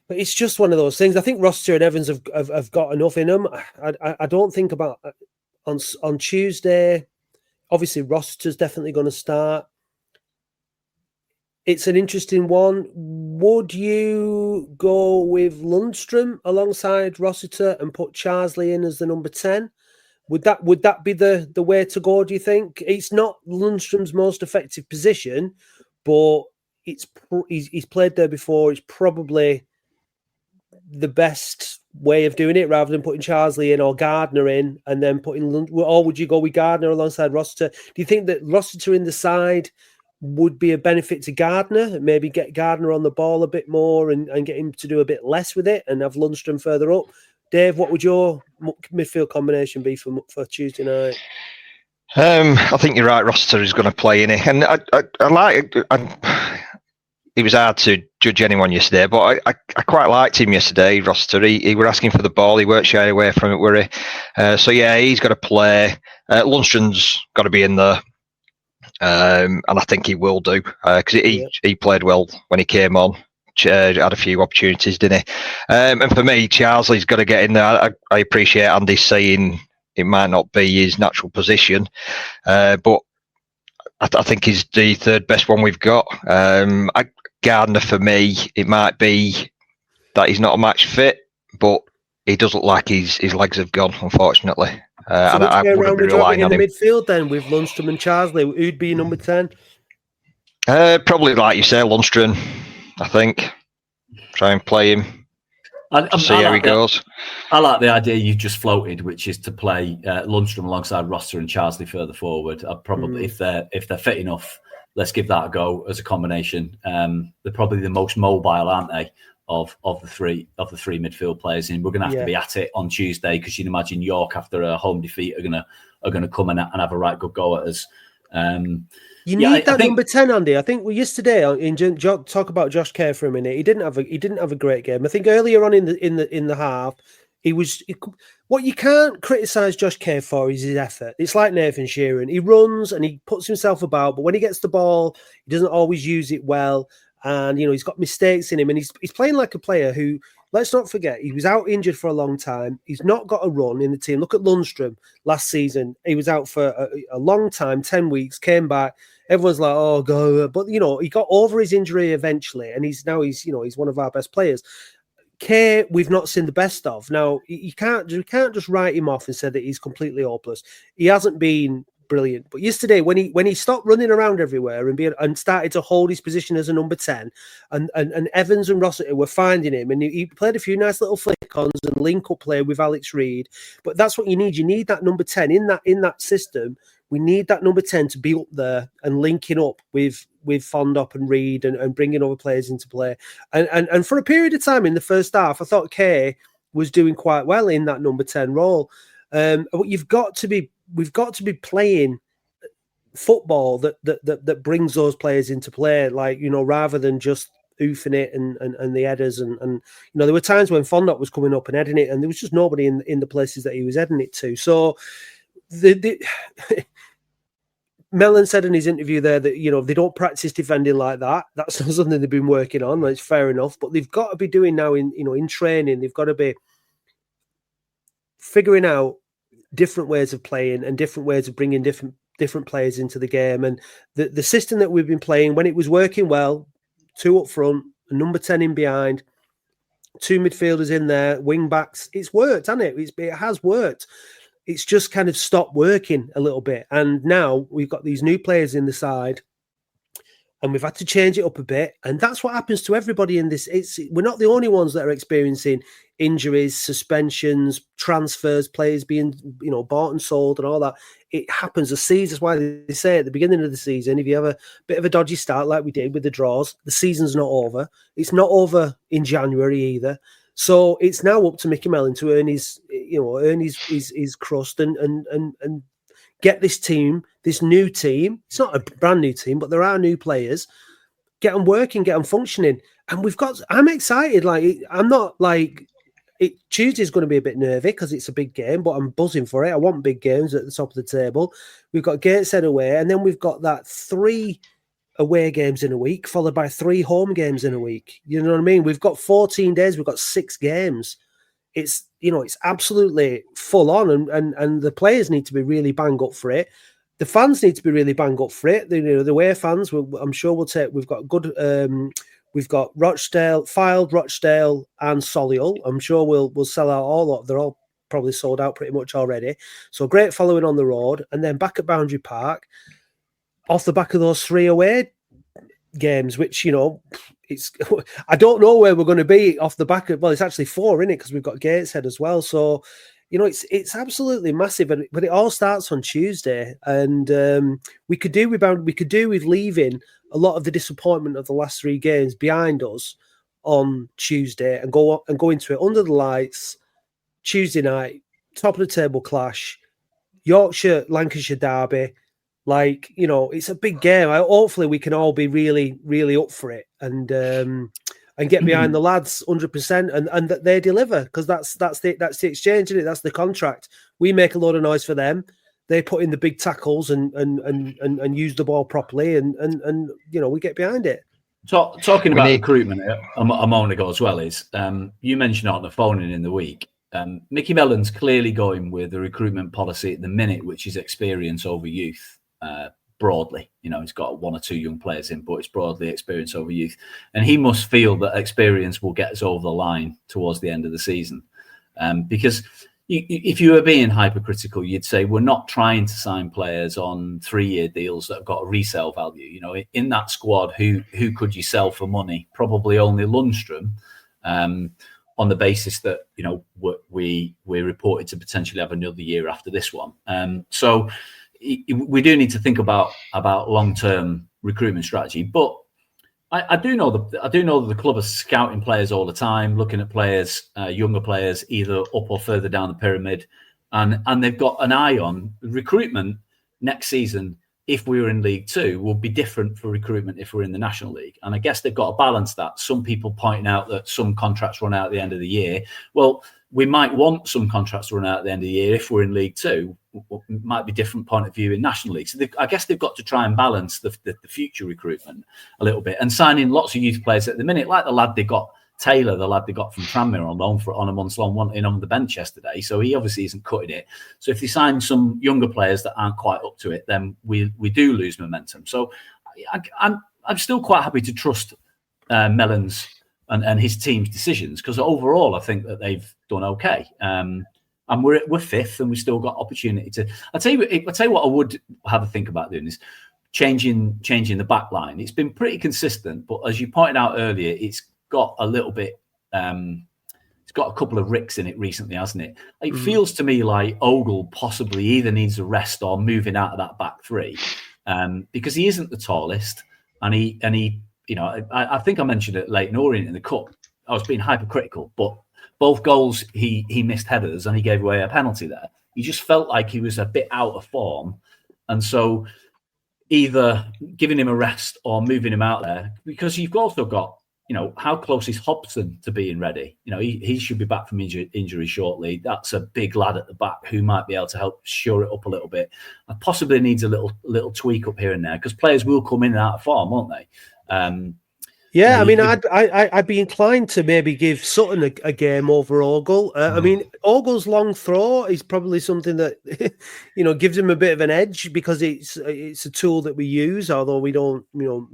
A: But it's just one of those things. I think Rossiter and Evans have got enough in them. I don't think about on Tuesday. Obviously, Rossiter's definitely going to start. It's an interesting one. Would you go with Lundstrom alongside Rossiter and put Charsley in as the number 10? Would that be the way to go, do you think? It's not Lundstrom's most effective position, but he's played there before. It's probably the best way of doing it, rather than putting Charsley in or Gardner in and then putting or would you go with Gardner alongside Rossiter? Do you think that Rossiter in the side would be a benefit to Gardner? Maybe get Gardner on the ball a bit more and get him to do a bit less with it and have Lundstrom further up? Dave, what would your midfield combination be for Tuesday night?
C: I think you're right. Rossiter is going to play in it, and I like. It was hard to judge anyone yesterday, but I quite liked him yesterday. Rossiter, he were asking for the ball. He weren't shy away from it, were he? So yeah, he's got to play. Lundstrom's got to be in there, and I think he will do, because he played well when he came on. Had a few opportunities, didn't he? And for me, Charsley's got to get in there. I appreciate Andy saying it might not be his natural position, but I think he's the third best one we've got. Gardner, for me, it might be that he's not a match fit, but he does look like his legs have gone, unfortunately.
A: And I wouldn't be relying on him. In the midfield then, with Lundstrom and Charsley, who'd be number 10?
C: Probably, like you say, Lundstrom, I think. Try and play him. See how he goes.
B: I like the idea you just floated, which is to play Lundstrom alongside Rossiter and Charsley further forward. I'd probably, if they're fit enough, let's give that a go as a combination. They're probably the most mobile, aren't they? of the three midfield players, and we're going to have to be at it on Tuesday, because you'd imagine York, after a home defeat, are going to come and have a right good go at us.
A: You need that number 10, Andy. I think yesterday talk about Josh Kerr for a minute. He didn't have a great game. I think earlier on in the half, what you can't criticise Josh Kerr for is his effort. It's like Nathan Sheeran. He runs and he puts himself about, but when he gets the ball, he doesn't always use it well. And, he's got mistakes in him. And he's playing like a player who, let's not forget, he was out injured for a long time. He's not got a run in the team. Look at Lundstrom last season. He was out for a long time, 10 weeks, came back. Everyone's like, oh, go. But, he got over his injury eventually. And he's one of our best players. Kay, we've not seen the best of. Now, you can't just write him off and say that he's completely hopeless. He hasn't been brilliant. But yesterday, when he stopped running around everywhere and started to hold his position as a number 10, and Evans and Rossiter were finding him, and he played a few nice little flick-ons and link-up play with Alex Reid. But that's what you need. You need that number 10 in that system. We need that number 10 to be up there and linking up with Fondop and Reid and bringing other players into play. And for a period of time in the first half, I thought Kay was doing quite well in that number 10 role. But we've got to be playing football that brings those players into play, rather than just oofing it and the headers. And there were times when Fondop was coming up and heading it, and there was just nobody in the places that he was heading it to. So Mellon said in his interview there that, they don't practice defending like that. That's not something they've been working on. It's fair enough, but they've got to be doing now in training. They've got to be figuring out different ways of playing and different ways of bringing different players into the game. And the system that we've been playing, when it was working well, 2 up front, a number 10 in behind, 2 midfielders in there, wing backs, it's worked, hasn't it? It has worked. It's just kind of stopped working a little bit. And now we've got these new players in the side, and we've had to change it up a bit. And that's what happens to everybody in this. We're not the only ones that are experiencing injuries, suspensions, transfers, players being, bought and sold and all that. It happens. The season, that's why they say at the beginning of the season, if you have a bit of a dodgy start like we did with the draws, the season's not over. It's not over in January either. So it's now up to Mickey Mellon to earn his crust and get this team, this new team. It's not a brand new team, but there are new players. Get them working, get them functioning, and I'm excited. I'm not Tuesday's going to be a bit nervy because it's a big game, but I'm buzzing for it. I want big games at the top of the table. We've got Gateshead away, and then we've got that 3 away games in a week, followed by 3 home games in a week. You know what I mean? We've got 14 days. We've got 6 games. It's absolutely full on, and the players need to be really bang up for it. The fans need to be really bang up for it. The away fans, I'm sure we've got good. We've got Rochdale, Fylde, Rochdale, and Solihull. I'm sure we'll sell out all. They're all probably sold out pretty much already. So great following on the road, and then back at Boundary Park. Off the back of those 3 away games, which, it's I don't know where we're going to be off the back of, well, it's actually 4, isn't it? Because we've got Gateshead as well. So, it's absolutely massive, but it all starts on Tuesday. And we could do with leaving a lot of the disappointment of the last 3 games behind us on Tuesday and go into it under the lights, Tuesday night, top of the table clash, Yorkshire, Lancashire derby. It's a big game. Hopefully we can all be really, really up for it and get behind the lads 100% and that they deliver, because that's the exchange, isn't it? That's the contract. We make a lot of noise for them. They put in the big tackles and use the ball properly and we get behind it.
B: Talking about recruitment a moment ago as well is you mentioned on the phone in the week. Mickey Mellon's clearly going with the recruitment policy at the minute, which is experience over youth. Broadly, he's got 1 or 2 young players in, but it's broadly experience over youth, and he must feel that experience will get us over the line towards the end of the season. Because if you were being hypercritical, you'd say we're not trying to sign players on 3-year deals that have got a resale value. In that squad, who could you sell for money? Probably only Lundstrom, on the basis that we're reported to potentially have another year after this one. So we do need to think about long-term recruitment strategy, but I do know that the club are scouting players all the time, looking at players, younger players, either up or further down the pyramid, and they've got an eye on recruitment next season. If we were in League Two, will be different for recruitment if we're in the National League. And I guess they've got to balance that. Some people pointing out that some contracts run out at the end of the year. Well, we might want some contracts to run out at the end of the year if we're in League Two. It might be a different point of view in National League. So I guess they've got to try and balance the future recruitment a little bit and sign in lots of youth players at the minute, like the lad they got, Taylor, the lad they got from Tranmere on loan on a month's loan, wanting on the bench yesterday. So he obviously isn't cutting it. So if they sign some younger players that aren't quite up to it, then we do lose momentum. So I'm still quite happy to trust Mellon's and his team's decisions, because overall I think that they've done okay. And we're fifth, and we've still got opportunity to. I'll tell you what I would have a think about doing is changing the back line. It's been pretty consistent, but as you pointed out earlier, it's got a little bit. It's got a couple of ricks in it recently, hasn't it? It feels to me like Ogle possibly either needs a rest or moving out of that back three, because he isn't the tallest, and he. You know, I think I mentioned it late Orient in the cup. I was being hypercritical, but both goals he missed headers and he gave away a penalty there. He just felt like he was a bit out of form, and so either giving him a rest or moving him out there, because you've also got, you know, how close is Hobson to being ready? You know, he should be back from injury shortly. That's a big lad at the back who might be able to help shore it up a little bit. And possibly needs a little tweak up here and there, because players will come in and out of form, won't they?
A: Yeah, I mean, I'd be inclined to maybe give Sutton a game over Ogle. I mean, Ogle's long throw is probably something that gives him a bit of an edge, because it's a tool that we use, although we don't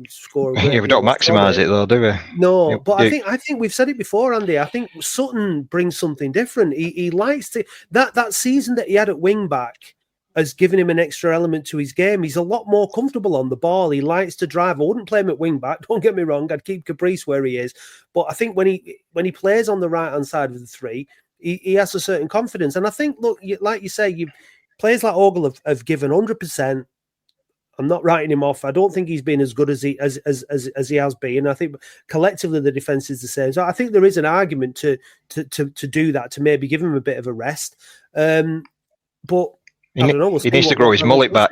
A: score.
C: Yeah, we don't maximise it though, do we?
A: No, but I think we've said it before, Andy. I think Sutton brings something different. He likes to that season that he had at wing back has given him an extra element to his game. He's a lot more comfortable on the ball. He likes to drive. I wouldn't play him at wing back. Don't get me wrong. I'd keep Caprice where he is. But I think when he plays on the right hand side of the three, he has a certain confidence. And I think, look, like you say, players like Ogle have given 100%. I'm not writing him off. I don't think he's been as good as he has been. I think collectively the defense is the same. So I think there is an argument to do that, to maybe give him a bit of a rest. But I don't know.
C: He needs to grow his mullet back.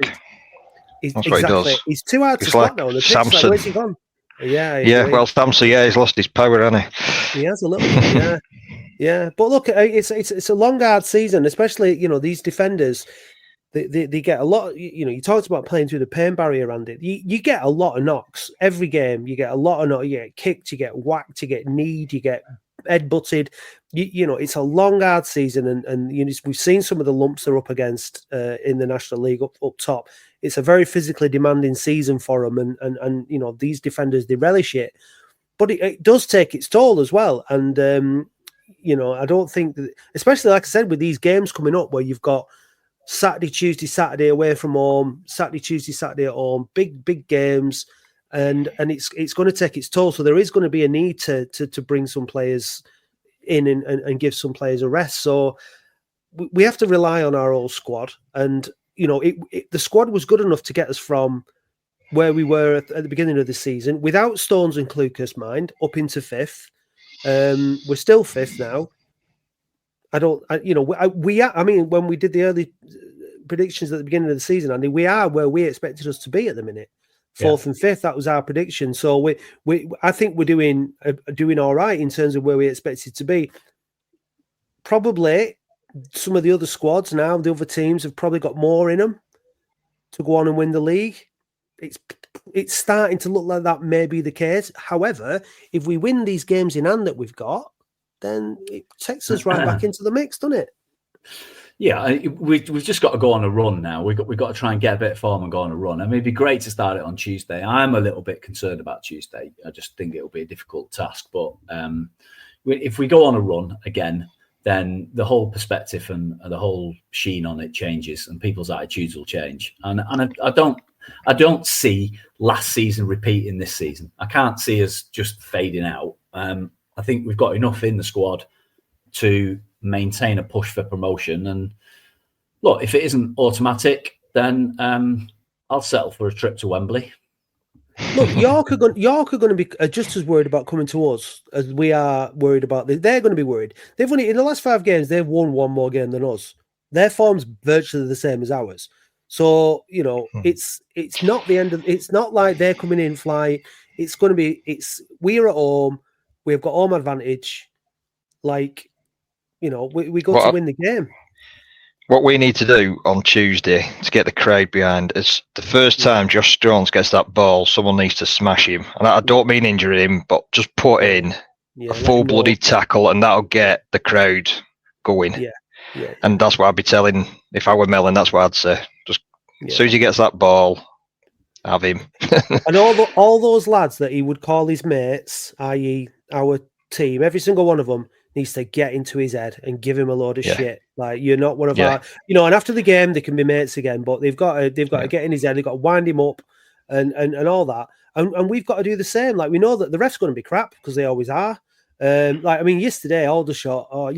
C: That's what he does.
A: He's too hard to spot now on the pitch.
C: Samson.
A: Like, where's he gone?
C: Yeah. Well, Samson, he's lost his power, hasn't he?
A: He has a little bit, yeah. But look, it's a long, hard season, especially these defenders. They get a lot. You talked about playing through the pain barrier, Andy. You get a lot of knocks every game. You get a lot of knocks. You get kicked. You get whacked. You get kneed. You get head-butted. It's a long, hard season, and we've seen some of the lumps they're up against in the National League up top. It's a very physically demanding season for them, and these defenders, they relish it, but it does take its toll as well. And I don't think that, especially like I said, with these games coming up where you've got Saturday, Tuesday, Saturday away from home, Saturday, Tuesday, Saturday at home, big games. And it's going to take its toll. So there is going to be a need to bring some players in and give some players a rest. So we have to rely on our old squad. And, the squad was good enough to get us from where we were at the beginning of the season, without Stones and Klukas, mind, up into fifth. We're still fifth now. When we did the early predictions at the beginning of the season, Andy, we are where we expected us to be at the minute. Fourth and fifth, that was our prediction. So I think we're doing all right in terms of where we expected to be. Probably some of the other squads now, the other teams have probably got more in them to go on and win the league. It's starting to look like that may be the case. However, if we win these games in hand that we've got, then it takes us right back into the mix, doesn't it?
B: Yeah, we've just got to go on a run now. We've got to try and get a bit of form and go on a run. I mean, it'd be great to start it on Tuesday. I'm a little bit concerned about Tuesday. I just think it'll be a difficult task. But if we go on a run again, then the whole perspective and the whole sheen on it changes, and people's attitudes will change. And I don't see last season repeating this season. I can't see us just fading out. I think we've got enough in the squad to maintain a push for promotion. And look, if it isn't automatic, then I'll settle for a trip to Wembley.
A: Look, York are going to be just as worried about coming to us as we are worried about this. They're going to be worried. They've only in the last 5 games they've won one more game than us. Their form's virtually the same as ours. So it's not the end of. It's not like they're coming in flight. It's going to be. We're at home. We've got home advantage. Like, we got to win the game.
C: What we need to do on Tuesday to get the crowd behind is the first time Josh Jones gets that ball, someone needs to smash him. And I don't mean injure him, but just put in a full-blooded tackle, and that'll get the crowd going.
A: Yeah.
C: And that's what I'd be telling, if I were Mellon, that's what I'd say. Just as soon as he gets that ball, have him.
A: And all those lads that he would call his mates, i.e. our team, every single one of them needs to get into his head and give him a load of shit. Like, you're not one of our, and after the game they can be mates again, but they've got to get in his head. They've got to wind him up and all that. And we've got to do the same. Like, we know that the ref's going to be crap because they always are. Yesterday, Aldershot. I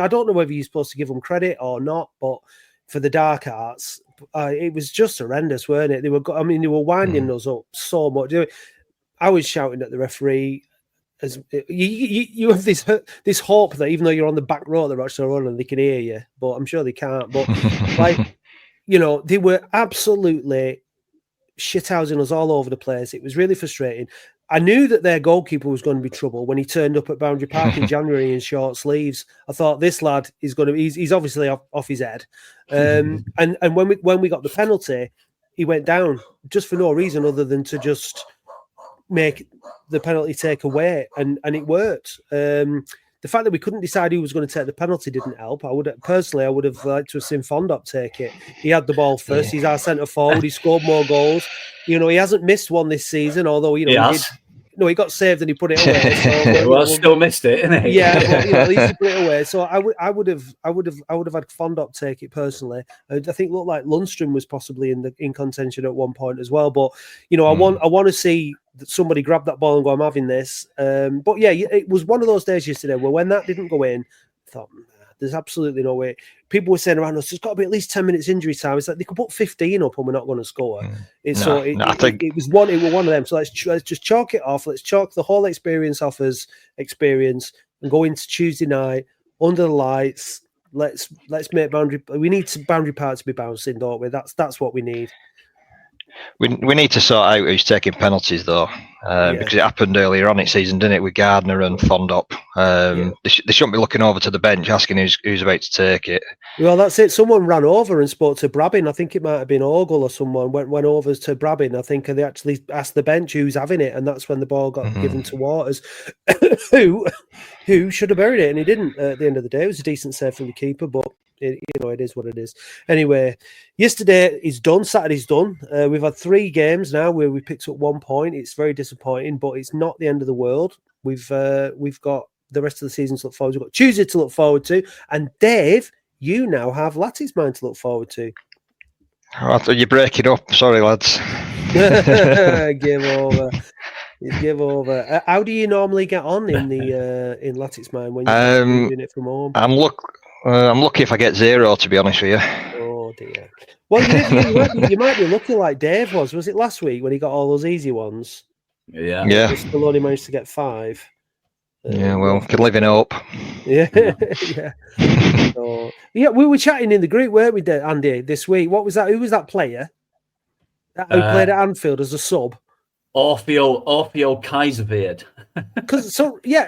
A: don't know whether you're supposed to give them credit or not, but for the dark arts, it was just horrendous, weren't it? They were winding us up so much. I was shouting at the referee. As you have this hope that even though you're on the back row, they're actually running, they can hear you, but I'm sure they can't. But they were absolutely shithousing us all over the place. It was really frustrating. I knew that their goalkeeper was going to be trouble when he turned up at Boundary Park in January in short sleeves. I thought, this lad is going to. He's obviously off his head. And when we got the penalty, he went down just for no reason other than to just make the penalty take away, and it worked. The fact that we couldn't decide who was going to take the penalty didn't help. I would have liked to have seen Fondop take it. He had the ball first. He's our centre forward. He scored more goals. He hasn't missed one this season, although he got saved and he put it away. So,
B: still missed it, isn't he?
A: Yeah, but, at least he put it away. So I would have had Fondop take it personally. I think it looked like Lundstrom was possibly in contention at one point as well. But I want to see that somebody grab that ball and go, I'm having this. But yeah, it was one of those days yesterday where when that didn't go in, I thought, there's absolutely no way. People were saying around us, there's got to be at least 10 minutes injury time. It's like they could put 15 up and we're not going to score. It was one of them. So let's just chalk it off. Let's chalk the whole experience off as experience and go into Tuesday night under the lights. Let's make we need Boundary Park to be bouncing, don't we? That's what we need.
C: We need to sort out who's taking penalties though, because it happened earlier on in season, didn't it, with Gardner and Fondop? They shouldn't be looking over to the bench asking who's about to take it.
A: Well, that's it. Someone ran over and spoke to Brabin. I think it might have been Ogle or someone went over to Brabin. I think they actually asked the bench who's having it, and that's when the ball got given to Waters, who should have buried it, and he didn't. At the end of the day, it was a decent save from the keeper, but. It is what it is. Anyway, yesterday is done. Saturday's done. We've had 3 games now where we picked up 1 point. It's very disappointing, but it's not the end of the world. We've got the rest of the season to look forward to. We've got Tuesday to look forward to. And Dave, you now have Latic's mind to look forward to.
C: Oh, you're breaking up. Sorry, lads.
A: Give over. Give over. How do you normally get on in Latic's mind when you're doing it from home?
C: I'm lucky if I get 0, to be honest with you.
A: Oh dear. Well, you might be lucky like Dave was. Was it last week when he got all those easy ones?
B: Yeah.
A: He still only managed to get 5.
C: Can live in hope.
A: Yeah. So, we were chatting in the group, weren't we, Andy, this week? What was that? Who was that player? Who played at Anfield as a sub?
B: Orfeo Kaiserweerd.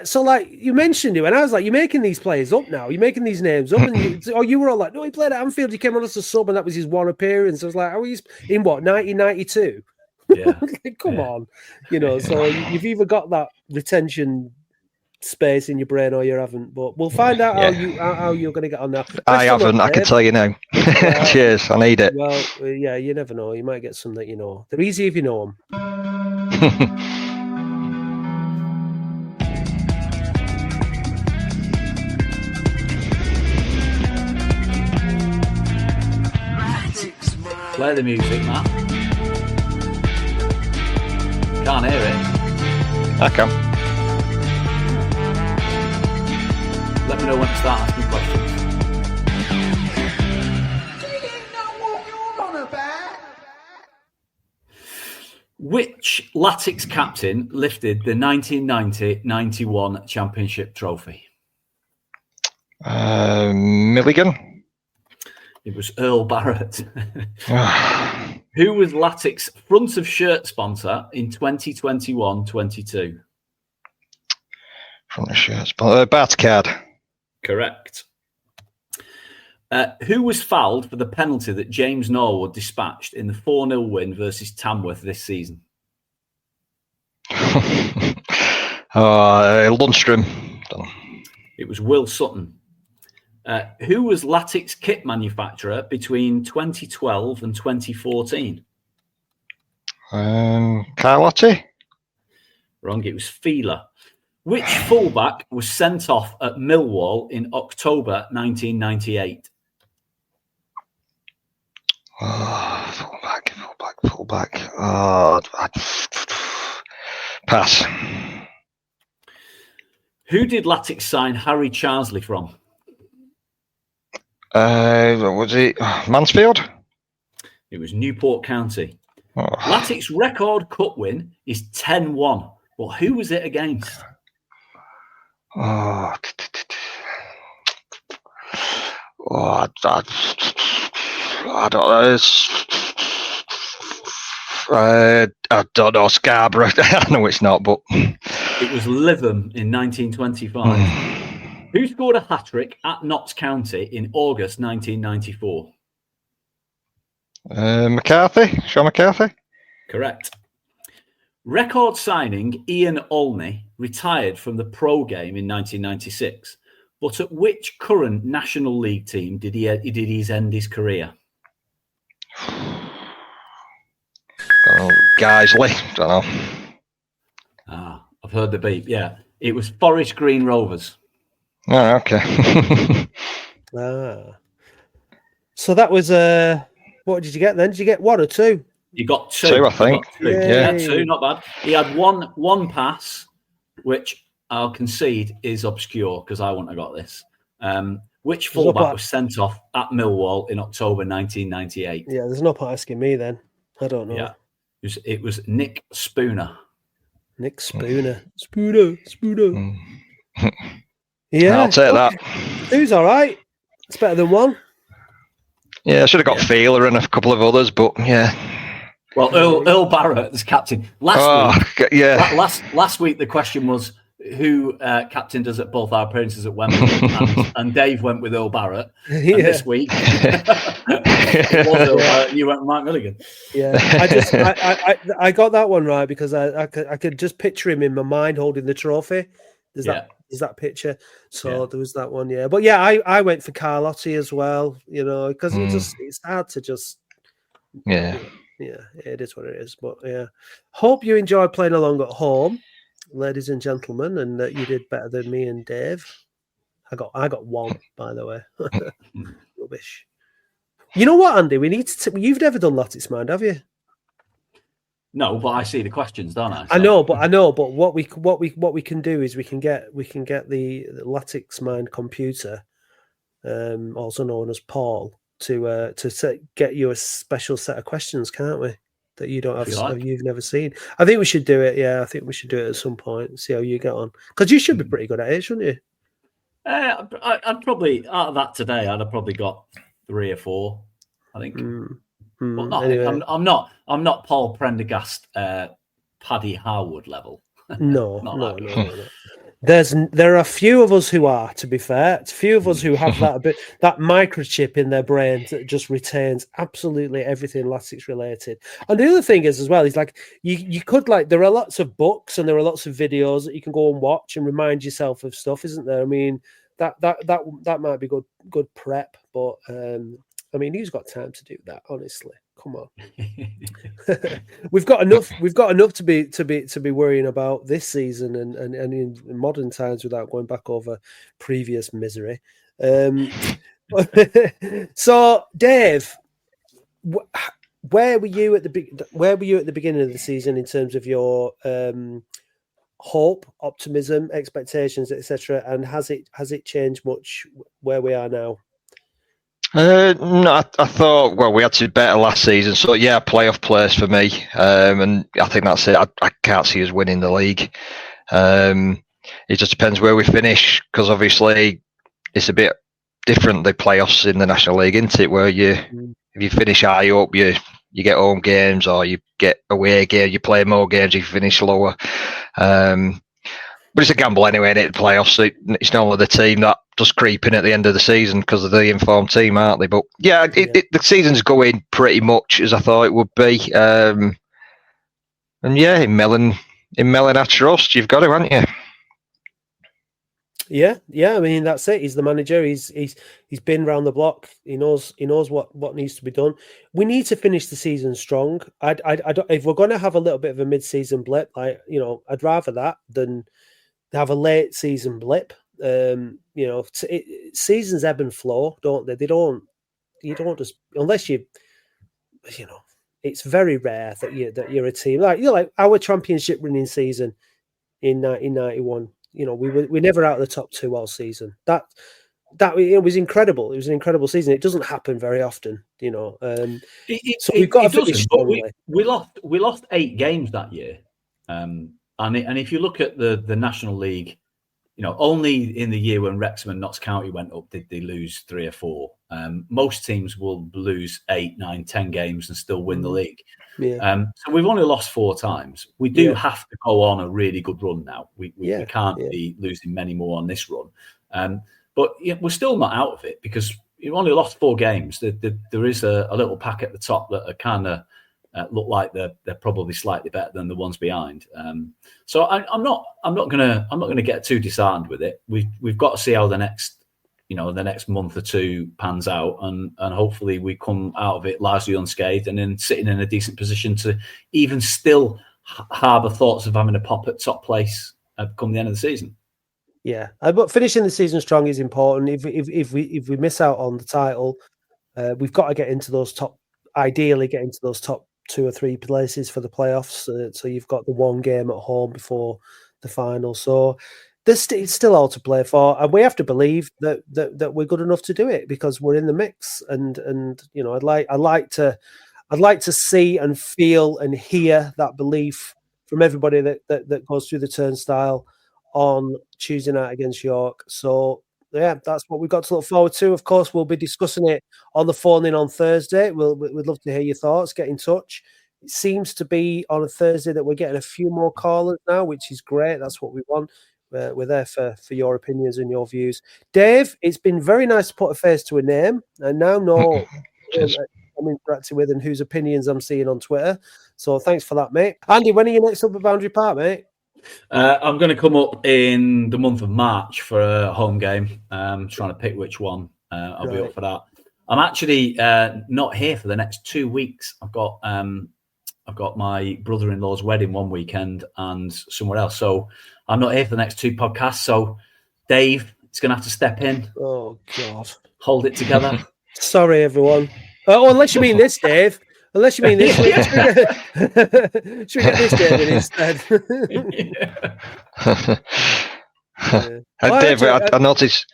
A: So like you mentioned him, and I was like, you're making these players up now. You're making these names up, and you were all like, no, he played at Anfield. He came on as a sub, and that was his one appearance. I was like, in what 1992?
B: Yeah,
A: come on, So you've either got that retention space in your brain or you haven't. But we'll find out how you're going to get on now.
C: I haven't. I can tell you now. Cheers. I need it.
A: Well, yeah, you never know. You might get some that you know. They're easy if you know them.
B: Play the music, Matt. Can't hear it.
C: I can.
B: Let me know when to start asking questions. Which Latic's captain lifted the 1990-91 championship trophy?
C: Milligan.
B: It was Earl Barrett. Who was Latic's front of shirt sponsor in 2021-22?
C: Front of shirts. Bartcard.
B: Correct. Who was fouled for the penalty that James Norwood dispatched in the 4-0 win versus Tamworth this season?
C: Lundstrom.
B: It was Will Sutton. Who was Latic's kit manufacturer between 2012 and 2014?
C: Carlotti.
B: Wrong, it was Feeler. Which fullback was sent off at Millwall in October 1998?
C: Fullback. Pass.
B: Who did Latic sign Harry Charsley from?
C: Was it Mansfield?
B: It was Newport County.
C: Oh.
B: Latic's record cup win is 10-1. Well, who was it against?
C: I don't know. I don't know. Scarborough. I know it's not, but
B: it was Lytham in 1925. Who scored a hat-trick at Notts County in August 1994?
C: McCarthy. Sean McCarthy.
B: Correct. Record signing Ian Olney retired from the pro game in 1996, but at which current National League team did he end his career?
C: Geisley. Don't know.
B: I've heard the beep. Yeah, it was Forest Green Rovers.
C: Oh, okay.
A: So that was what did you get then? Did you get one or two?
B: You got two.
C: Two, I think.
B: Two. Yeah, two. Not bad. He had one pass, which I'll concede is obscure because I wouldn't have got this. Which fullback was sent off at Millwall in October 1998?
A: Yeah, there's no point asking me then. I don't know.
B: Yeah, it was Nick Spooner.
A: Nick Spooner. Spooner. Yeah,
C: I'll take that.
A: Two's all right. It's better than one.
C: Yeah, I should have got Feeler and a couple of others, but yeah.
B: Well, Earl Barrett is captain. Last week the question was who captained us at both our appearances at Wembley, and Dave went with Earl Barrett. And this week, it was Earl Barrett, you went with Mark Milligan.
A: Yeah, I got that one right because I could just picture him in my mind holding the trophy. There's that picture. So there was that one, yeah. But yeah, I went for Carlotti as well, because it's hard to just Yeah, it is what it is. But yeah, hope you enjoyed playing along at home, ladies and gentlemen, and that you did better than me and Dave. I got one, by the way. Rubbish. You know what, Andy? We need to. You've never done Latic's Mind, have you?
B: No, but I see the questions, don't I? So.
A: I know, but what we can do is we can get the Latic's Mind computer, also known as Paul, to get you a special set of questions, can't we? That you don't have, you've never seen. I think we should do it. Yeah, I think we should do it at some point and see how you get on. Because you should be pretty good at it, shouldn't you?
B: I'd probably out of that today. I'd have probably got 3 or 4. I think. But not, anyway. I'm not Paul Prendergast, Paddy Harwood level.
A: No. There are a few of us who are, to be fair. It's a few of us who have that microchip in their brain that just retains absolutely everything Latic's related. And the other thing is like you could there are lots of books and there are lots of videos that you can go and watch and remind yourself of stuff, isn't there? I mean, that might be good prep, but I mean, who's got time to do that? Honestly, come on. We've got enough to be worrying about this season and in modern times without going back over previous misery. So, Dave, where were you at the beginning of the season in terms of your hope, optimism, expectations, etc.? And has it changed much where we are now?
C: No, I thought, well, we had to be better last season. So, yeah, playoff place for me. And I think that's it. I can't see us winning the league. It just depends where we finish, because obviously it's a bit different, the playoffs in the National League, isn't it? Where if you finish high up, you get home games, or you get away games, you play more games if you finish lower. But it's a gamble anyway, isn't it? The playoffs, it's not only the team that just creep in at the end of the season because of the informed team, aren't they? But yeah, the season's going pretty much as I thought it would be. And yeah, in Mellon I trust. You've got to, haven't you?
A: Yeah. I mean, that's it. He's the manager. He's been round the block. He knows what needs to be done. We need to finish the season strong. I don't, if we're going to have a little bit of a mid-season blip, I'd rather that than have a late season blip. Seasons ebb and flow, don't they? You don't just, unless it's very rare that you're a team like our championship winning season in 1991. We're never out of the top two all season. That it was incredible. It was an incredible season. It doesn't happen very often, so we've got to finish strongly.
B: We lost 8 games that year, and if you look at the National League, only in the year when Wrexham and Notts County went up did they lose 3 or 4. Most teams will lose 8, 9, 10 games and still win the league.
A: Yeah.
B: So we've only lost 4 times. We do have to go on a really good run now. We can't be losing many more on this run. But we're still not out of it, because you've only lost 4 games. There is a little pack at the top that are kind of look like they're probably slightly better than the ones behind. So I'm not gonna get too disheartened with it. We've got to see how the next month or two pans out, and hopefully we come out of it largely unscathed, and then sitting in a decent position to even still harbour thoughts of having a pop at top place come the end of the season.
A: Yeah, but finishing the season strong is important. If we miss out on the title, we've got to get into those top 2 or 3 places for the playoffs. So you've got the one game at home before the final. So it's still all to play for, and we have to believe that we're good enough to do it, because we're in the mix. And I'd like to see and feel and hear that belief from everybody that goes through the turnstile on Tuesday night against York. So yeah, that's what we've got to look forward to. Of course, we'll be discussing it on the phone in on Thursday. We'd love to hear your thoughts. Get in touch. It seems to be on a Thursday that we're getting a few more callers now, which is great. That's what we want. We're there for your opinions and your views. Dave, it's been very nice to put a face to a name, and now know I'm interacting with and whose opinions I'm seeing on Twitter. So thanks for that, mate. Andy, when are you next up at Boundary Park, mate?
B: I'm going to come up in the month of March for a home game. Trying to pick which one. I'll be up for that. I'm actually not here for the next 2 weeks. I've got my brother-in-law's wedding one weekend and somewhere else. So I'm not here for the next 2 podcasts. So Dave is going to have to step in.
A: Oh, God.
B: Hold it together.
A: Sorry, everyone. Oh, unless you mean this, Dave. Unless you mean this. Should we get this Dave instead?
C: Dave, I noticed...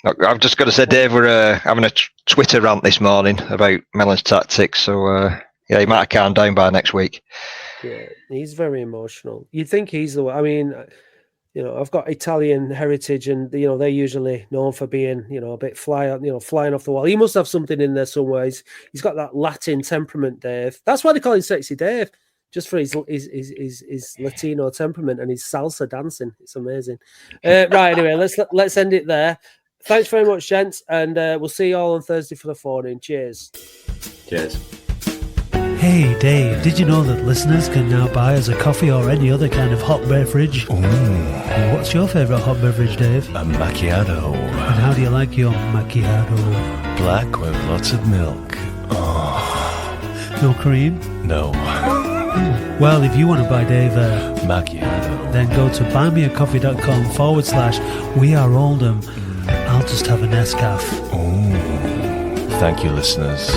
C: I've just got to say, Dave, we're having a Twitter rant this morning about Mellon's tactics. So, yeah, he might have calmed down by next week.
A: Yeah, he's very emotional. You'd think he's the one. I mean, I've got Italian heritage, and they're usually known for being, a bit flying off the wall. He must have something in there somewhere. He's got that Latin temperament, Dave. That's why they call him Sexy Dave, just for his Latino temperament and his salsa dancing. It's amazing. Right, anyway, let's end it there. Thanks very much, gents, and we'll see you all on Thursday for the phone-in. Cheers.
B: Cheers.
F: Hey, Dave, did you know that listeners can now buy us a coffee or any other kind of hot beverage?
G: Ooh.
F: What's your favourite hot beverage, Dave?
G: A macchiato.
F: And how do you like your macchiato?
G: Black with lots of milk. Oh.
F: No cream?
G: No.
F: Well, if you want to buy Dave a
G: macchiato,
F: then go to buymeacoffee.com/We Are Oldham. I'll just have a Nescafe.
G: Oh. Thank you, listeners.